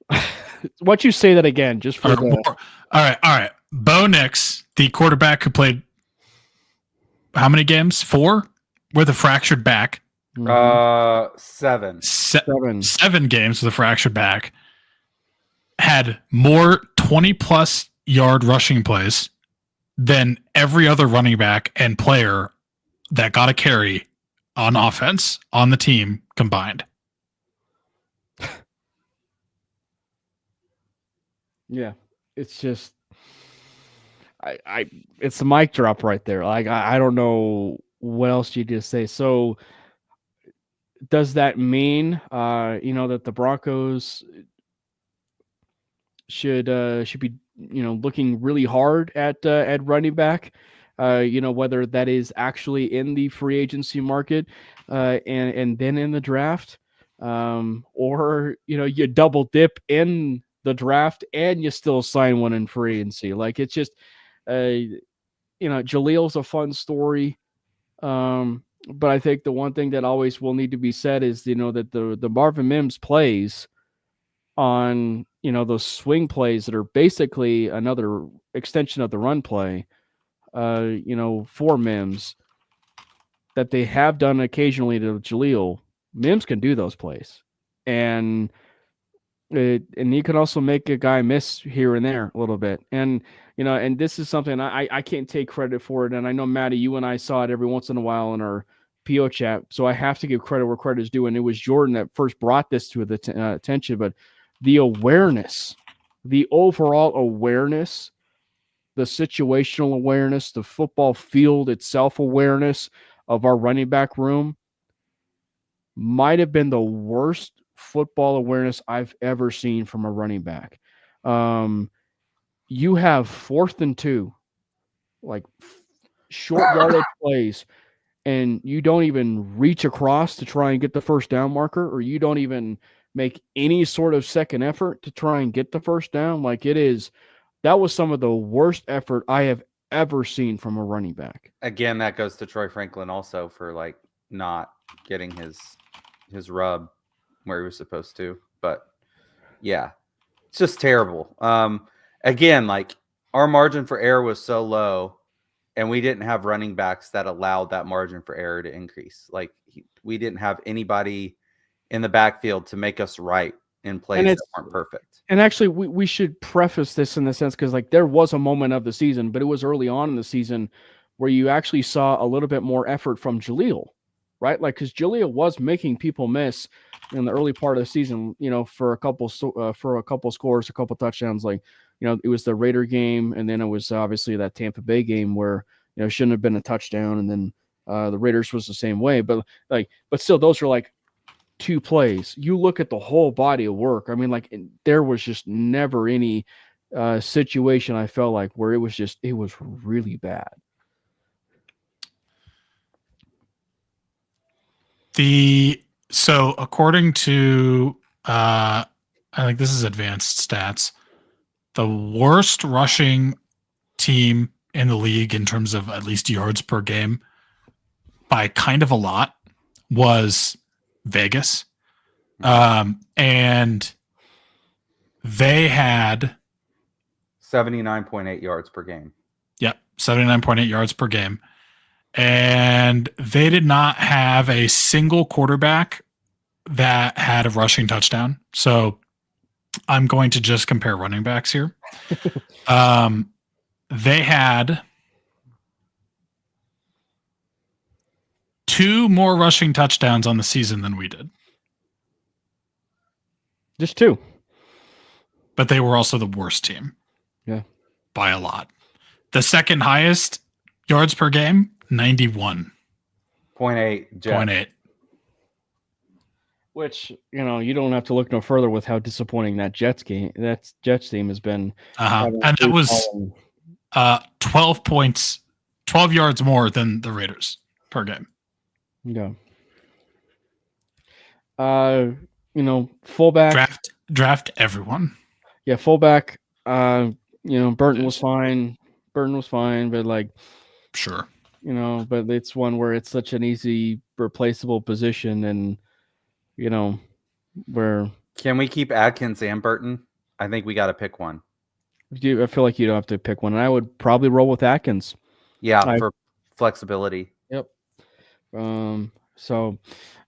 Why don't you say that again? Just for All right. Bo Nix, the quarterback who played how many games? 4? With a fractured back. 7. 7 games with a fractured back. Had more 20-plus yard rushing plays than every other running back and player that got a carry on offense on the team combined. Yeah, it's just it's a mic drop right there. Like I don't know what else you just say. So does that mean that the Broncos should be looking really hard at running back, whether that is actually in the free agency market and then in the draft, or you double dip in the draft and you still sign one in free agency? Like, it's just Jalil's a fun story. But I think the one thing that always will need to be said is, that the Marvin Mims plays on, those swing plays that are basically another extension of the run play, for Mims, that they have done occasionally to Jalil. Mims can do those plays. And he can also make a guy miss here and there a little bit. And, and this is something I can't take credit for it. And I know, Matty, you and I saw it every once in a while in our PO chat. So I have to give credit where credit is due. And it was Jordan that first brought this to the attention. But the awareness, the overall awareness, the situational awareness, the football field itself awareness of our running back room might have been the worst football awareness I've ever seen from a running back. You have 4th and 2, like short yardage plays, and you don't even reach across to try and get the first down marker, or you don't even make any sort of second effort to try and get the first down. Like, it is That was some of the worst effort I have ever seen from a running back. Again, that goes to Troy Franklin also for like not getting his rub where he was supposed to. But yeah, it's just terrible. Again, like our margin for error was so low, and we didn't have running backs that allowed that margin for error to increase. Like we didn't have anybody in the backfield to make us right in plays that weren't perfect. And actually, we should preface this in the sense because like there was a moment of the season, but it was early on in the season where you actually saw a little bit more effort from Jaleel, right? Like because Jaleel was making people miss in the early part of the season, you know, for a couple scores, a couple touchdowns. Like, you know, it was the Raider game, and then it was obviously that Tampa Bay game where, you know, shouldn't have been a touchdown, and then the Raiders was the same way. But still, those are like 2 plays. You look at the whole body of work. I mean, like there was just never any situation I felt like where it was really bad. So according to I think this is advanced stats, the worst rushing team in the league in terms of at least yards per game by kind of a lot was Vegas. And they had 79.8 yards per game. Yep, 79.8 yards per game. And they did not have a single quarterback that had a rushing touchdown. So I'm going to just compare running backs here. They had 2 more rushing touchdowns on the season than we did. Just 2. But they were also the worst team. Yeah. By a lot. The second highest yards per game, 91.8. 0.8. Which, you know, you don't have to look no further with how disappointing that Jets team has been. And that was 12 points, 12 yards more than the Raiders per game. Yeah. You know, fullback. Draft everyone. Yeah, fullback. You know, Burton was fine, but like, sure, you know, but it's one where it's such an easy replaceable position, and you know, where can we keep Adkins and Burton? I think we got to pick one. I feel like you don't have to pick one, and I would probably roll with Atkins. Yeah, for flexibility. Yep. So,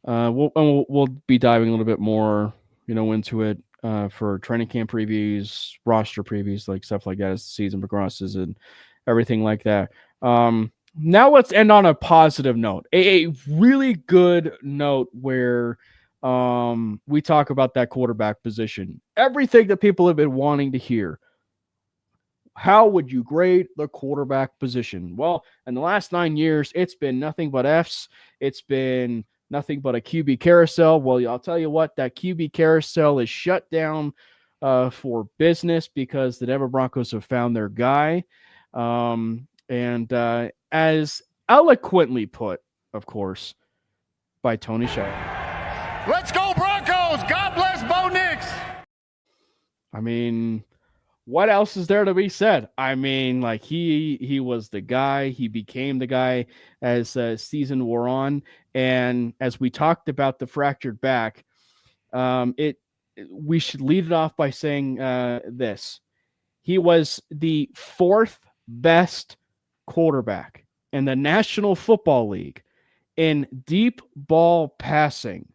we'll be diving a little bit more, you know, into it for training camp previews, roster previews, like stuff like that as the season progresses and everything like that. Now let's end on a positive note, a really good note where we talk about that quarterback position, everything that people have been wanting to hear. How would you grade the quarterback position? Well, in the last 9 years, it's been nothing but Fs. It's been nothing but a QB carousel. Well, I'll tell you what, that QB carousel is shut down for business because the Denver Broncos have found their guy. And as eloquently put, of course, by Tony Shire. Let's go Broncos! God bless Bo Nix! I mean, what else is there to be said? I mean, like he was the guy. He became the guy as season wore on. And as we talked about the fractured back, we should lead it off by saying this. He was the 4th best quarterback in the National Football League in deep ball passing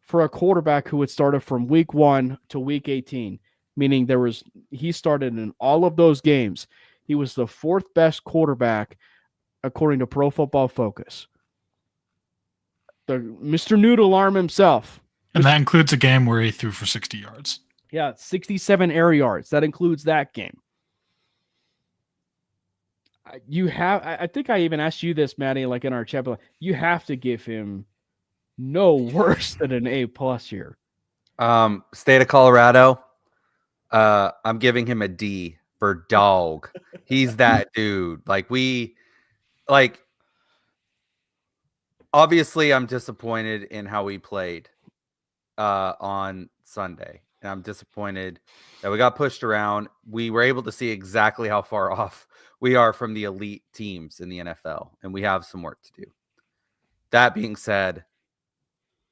for a quarterback who had started from week 1 to week 18. Meaning he started in all of those games. He was the 4th best quarterback according to Pro Football Focus. The Mr. Noodle Arm himself. And that includes a game where he threw for 60 yards. Yeah, 67 air yards. That includes that game. I think I even asked you this, Matty, like in our chat. You have to give him no worse than an A+ here. State of Colorado. I'm giving him a D for dog. He's that dude. Obviously I'm disappointed in how he played on Sunday. and I'm disappointed that we got pushed around. We were able to see exactly how far off we are from the elite teams in the NFL, and we have some work to do. That being said,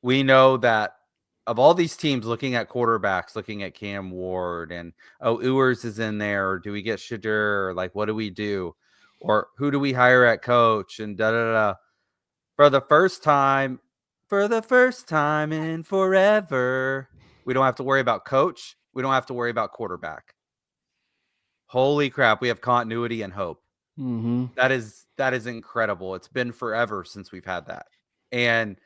we know that of all these teams looking at quarterbacks, looking at Cam Ward and, Ewers is in there, or do we get Shadur? Or like, what do we do? Or who do we hire at coach? And da-da-da. For the first time in forever, we don't have to worry about coach. We don't have to worry about quarterback. Holy crap, we have continuity and hope. Mm-hmm. That is incredible. It's been forever since we've had that. And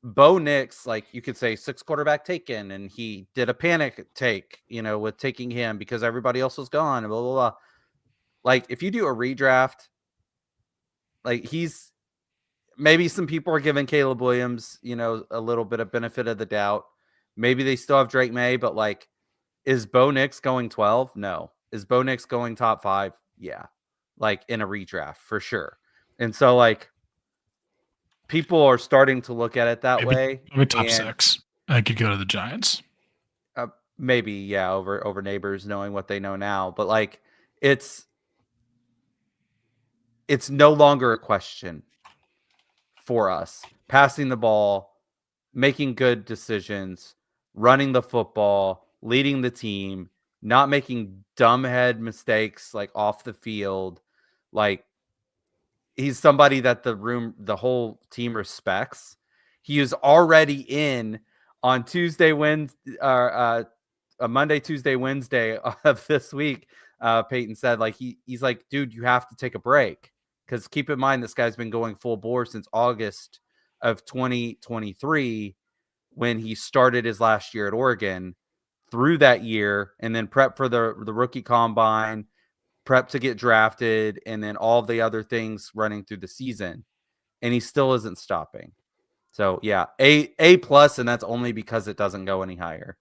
Bo Nix, like you could say 6 quarterback taken, and he did a panic take, with taking him because everybody else was gone and blah, blah, blah. Like if you do a redraft, like maybe some people are giving Caleb Williams, a little bit of benefit of the doubt. Maybe they still have Drake May, but like, is Bo Nix going 12? No. Is Bo Nix going top 5? Yeah. Like in a redraft for sure. And so like people are starting to look at it that way. Maybe top 6. I could go to the Giants. Maybe, yeah, over Neighbors knowing what they know now. But like it's no longer a question for us. Passing the ball, making good decisions, running the football, leading the team, not making dumbhead mistakes like off the field. Like he's somebody that the whole team respects. He is already in on Monday, Tuesday, Wednesday of this week. Peyton said like he's like, dude, you have to take a break. Because keep in mind, this guy's been going full bore since August of 2023 when he started his last year at Oregon, through that year, and then prep for the rookie combine, prep to get drafted, and then all the other things running through the season. And he still isn't stopping. So, yeah, A+, and that's only because it doesn't go any higher.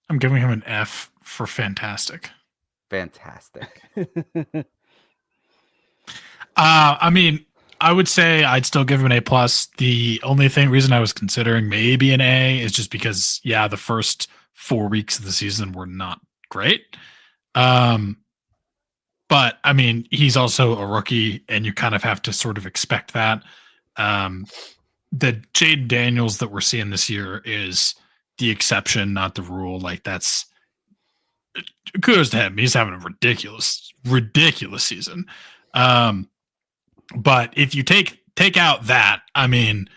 I'm giving him an F for fantastic. Fantastic. I mean, I would say I'd still give him an A+. The only reason I was considering maybe an A is just because, the first 4 weeks of the season were not great. But I mean, he's also a rookie, and you kind of have to sort of expect that. The Jaden Daniels that we're seeing this year is the exception, not the rule. Like that's kudos to him. He's having a ridiculous season. But if you take out that, I mean,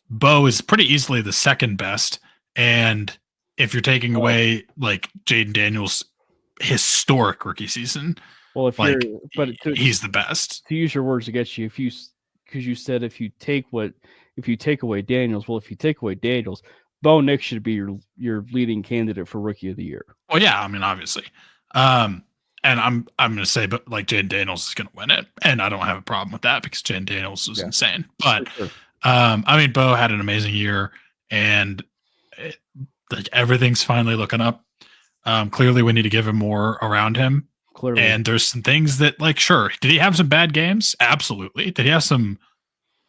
Bo is pretty easily the second best. And if you're taking away like Jaden Daniels' historic rookie season, well, if like, he's the best. To use your words against you, because you said if you take away Daniels, well, if you take away Daniels, Bo Nix should be your leading candidate for Rookie of the Year. Well, yeah, I mean, obviously. And I'm going to say, but like Jaden Daniels is going to win it, and I don't have a problem with that because Jaden Daniels was insane. But sure. I mean, Bo had an amazing year, and like everything's finally looking up. Clearly, we need to give him more around him. Clearly, and there's some things that, like, sure, did he have some bad games? Absolutely. Did he have some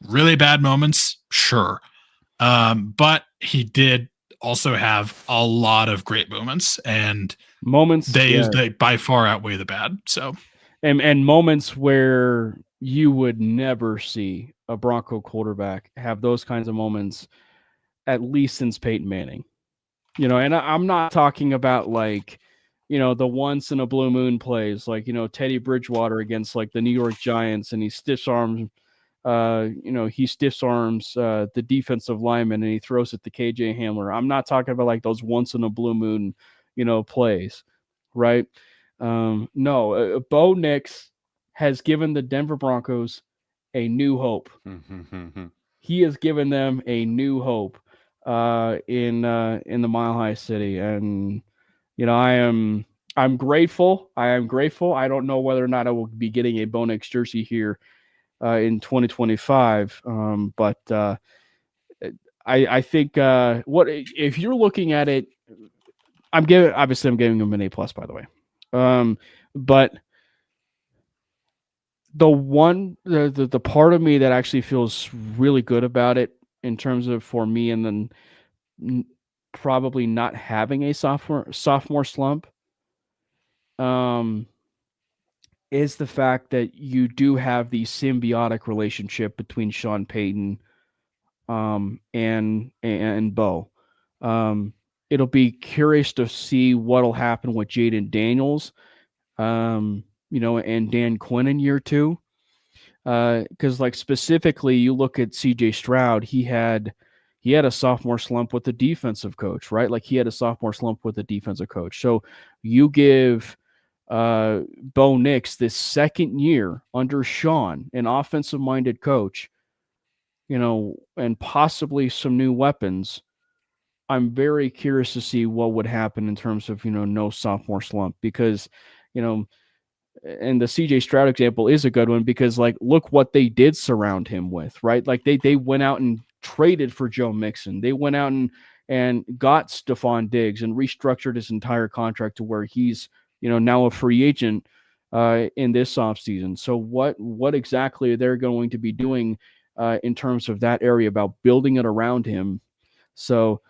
really bad moments? Sure, but he did also have a lot of great moments, and they by far outweigh the bad. So, and moments where you would never see a Bronco quarterback have those kinds of moments, at least since Peyton Manning. And I'm not talking about like, the once in a blue moon plays, like, Teddy Bridgewater against like the New York Giants, and he stiff arms the defensive lineman and he throws it to KJ Hamler. I'm not talking about like those once in a blue moon, plays, right? No, Bo Nix has given the Denver Broncos a new hope. He has given them a new hope in the Mile High City, and I'm grateful. I am grateful. I don't know whether or not I will be getting a Bo Nix jersey here in 2025. But I think what if you're looking at it, I'm giving him an A+, by the way. But the part of me that actually feels really good about it in terms of for me and then probably not having a sophomore slump is the fact that you do have the symbiotic relationship between Sean Payton and Bo. It'll be curious to see what'll happen with Jaden Daniels, and Dan Quinn in year 2. Because like specifically, you look at CJ Stroud, he had a sophomore slump with the defensive coach, right? Like he had a sophomore slump with the defensive coach. So you give Bo Nix this second year under Sean, an offensive-minded coach, and possibly some new weapons. I'm very curious to see what would happen in terms of, no sophomore slump, because, and the CJ Stroud example is a good one because, like, look what they did surround him with, right? Like they went out and traded for Joe Mixon. They went out and got Stephon Diggs and restructured his entire contract to where he's, now a free agent in this offseason. So what exactly they're going to be doing in terms of that area about building it around him. So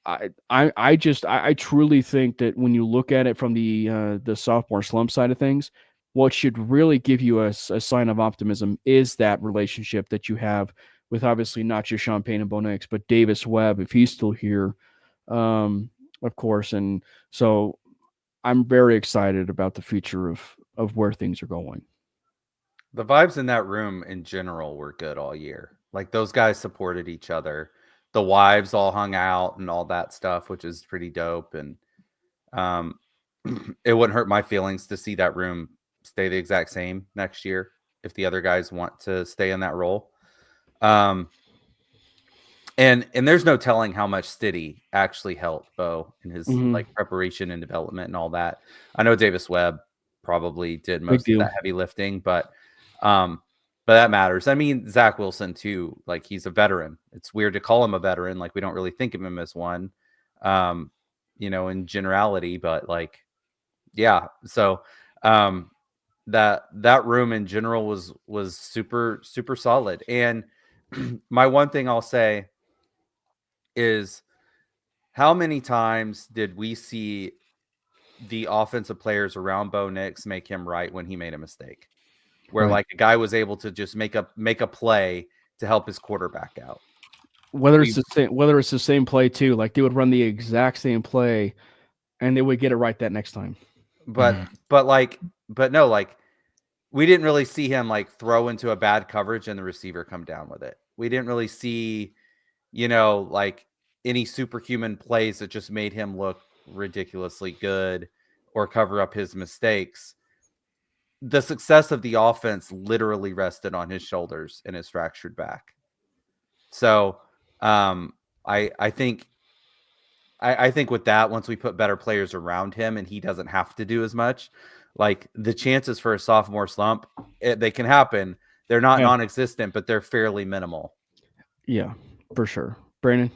I truly think that when you look at it from the sophomore slump side of things, what should really give you a sign of optimism is that relationship that you have with obviously not just Sean Payton and Bo Nix, but Davis Webb, if he's still here, of course. And so I'm very excited about the future of where things are going. The vibes in that room in general were good all year. Like those guys supported each other. The wives all hung out and all that stuff, which is pretty dope. And it wouldn't hurt my feelings to see that room stay the exact same next year if the other guys want to stay in that role. And there's no telling how much Stiddy actually helped Bo in his like preparation and development and all that. I know Davis Webb probably did most of that heavy lifting, but that matters. I mean, Zach Wilson too, like he's a veteran. It's weird to call him a veteran. Like we don't really think of him as one, in generality, but like, yeah. So, that room in general was super, super solid. And my one thing I'll say is how many times did we see the offensive players around Bo Nix make him right when he made a mistake? Where like a guy was able to just make a play to help his quarterback out. Whether it's the same play too, like they would run the exact same play and they would get it right that next time. But no, like we didn't really see him like throw into a bad coverage and the receiver come down with it. We didn't really see, like any superhuman plays that just made him look ridiculously good or cover up his mistakes. The success of the offense literally rested on his shoulders and his fractured back. So I think with that, once we put better players around him and he doesn't have to do as much, like the chances for a sophomore slump, they can happen. They're not non-existent, but they're fairly minimal. Yeah, for sure. Brandon?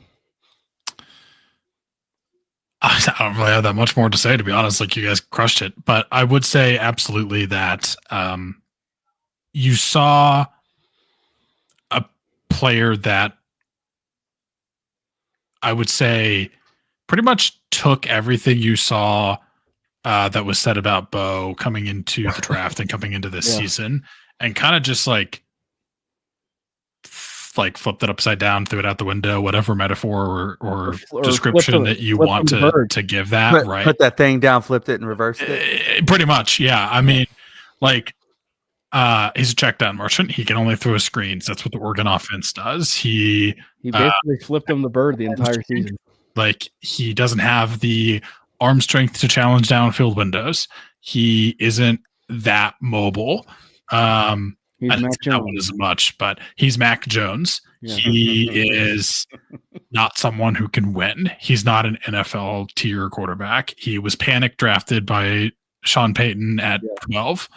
I don't really have that much more to say, to be honest. Like you guys crushed it, but I would say absolutely that you saw a player that I would say pretty much took everything you saw that was said about Bo coming into the draft and coming into this season and kind of just like flipped it upside down, threw it out the window, whatever metaphor or description that you want to give that, right? Put that thing down, flipped it and reversed it. Pretty much. Yeah. I mean, like, he's a check down merchant. He can only throw screens. That's what the Oregon offense does. He basically flipped him the bird the entire season. Like he doesn't have the arm strength to challenge downfield windows. He isn't that mobile. He's Mac Jones. That one isn't much, but he's Mac Jones. Yeah. He is not someone who can win. He's not an NFL tier quarterback. He was panic drafted by Sean Payton at 12.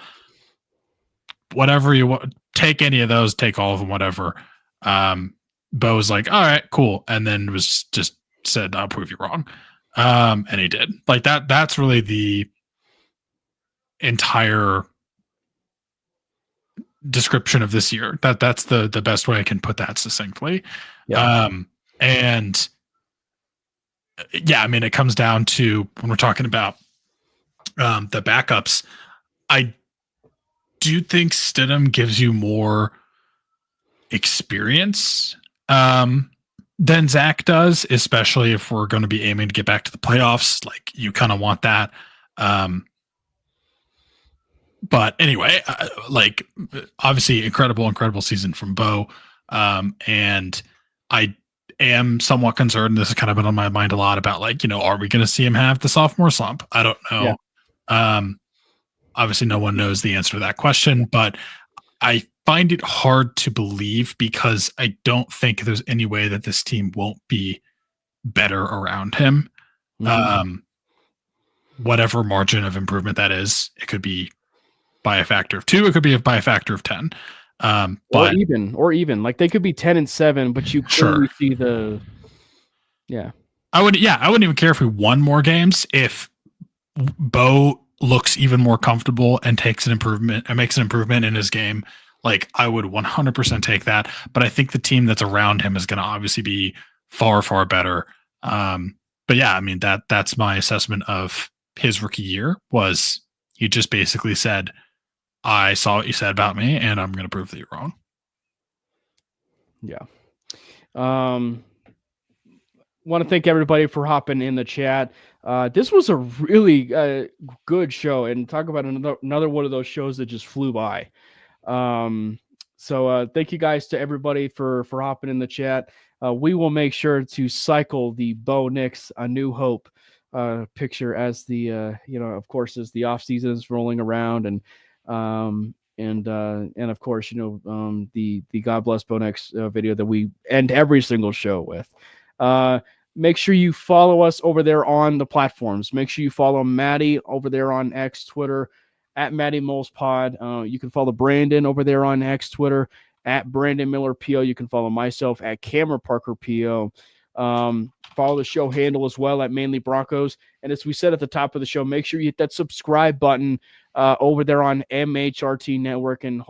Whatever you want, take any of those, take all of them, whatever. Bo was like, all right, cool. And then was just said, I'll prove you wrong. And he did. Like that's really the entire description of this year. That's the best way I can put that succinctly. And yeah, I mean, it comes down to when we're talking about the backups. I do think Stidham gives you more experience than Zach does, especially if we're going to be aiming to get back to the playoffs. Like, you kind of want that. But anyway, like, obviously incredible season from Bo. And I am somewhat concerned. This has kind of been on my mind a lot about, like, are we going to see him have the sophomore slump? I don't know. Yeah. Obviously no one knows the answer to that question, but I find it hard to believe because I don't think there's any way that this team won't be better around him. Mm-hmm. Whatever margin of improvement that is, it could be by a factor of 2, it could be by a factor of 10. But or even like they could be 10-7, but you clearly see the, I wouldn't even care if we won more games if Bo looks even more comfortable and makes an improvement in his game. Like, I would 100% take that, but I think the team that's around him is going to obviously be far, far better. But yeah, I mean, that's my assessment of his rookie year. Was he just basically said, I saw what you said about me and I'm going to prove that you're wrong. Yeah. Want to thank everybody for hopping in the chat. This was a really good show, and talk about another one of those shows that just flew by. So thank you guys to everybody for hopping in the chat. We will make sure to cycle the Bo Nix A New Hope picture as the of course, as the off season is rolling around, and of course, the God Bless Bo Nix video that we end every single show with. Make sure you follow us over there on the platforms. Make sure you follow Matty over there on X, Twitter, at Matty Mulls Pod. You can follow Brandon over there on X, Twitter, at Brandon Miller PO. You can follow myself at Cameron Parker PO. Follow the show handle as well at Manely Broncos. And as we said at the top of the show, make sure you hit that subscribe button over there on MHRT Network, and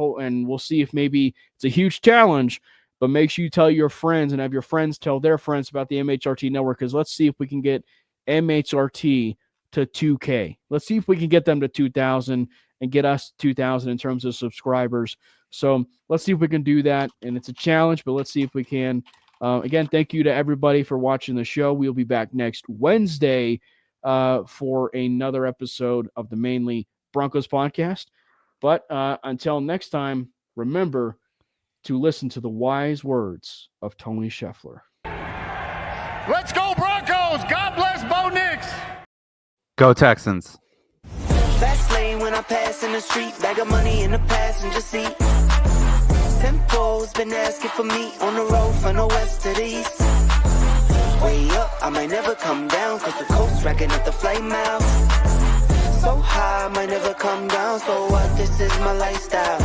we'll see if maybe it's a huge challenge, but make sure you tell your friends and have your friends tell their friends about the MHRT Network, because let's see if we can get MHRT to 2K. Let's see if we can get them to 2,000 and get us 2,000 in terms of subscribers. So let's see if we can do that. And it's a challenge, but let's see if we can. Again, thank you to everybody for watching the show. We'll be back next Wednesday for another episode of the Manely Broncos Podcast. But until next time, remember to listen to the wise words of Tony Scheffler. Let's go Broncos! God bless Bo Nix! Go Texans. Fast lane when I pass in the street, bag of money in the passenger seat. Simcoe's been asking for me on the road from the west to the east. Way up, I might never come down, cause the coast racking up the flame out. So high, I might never come down, so what, this is my lifestyle.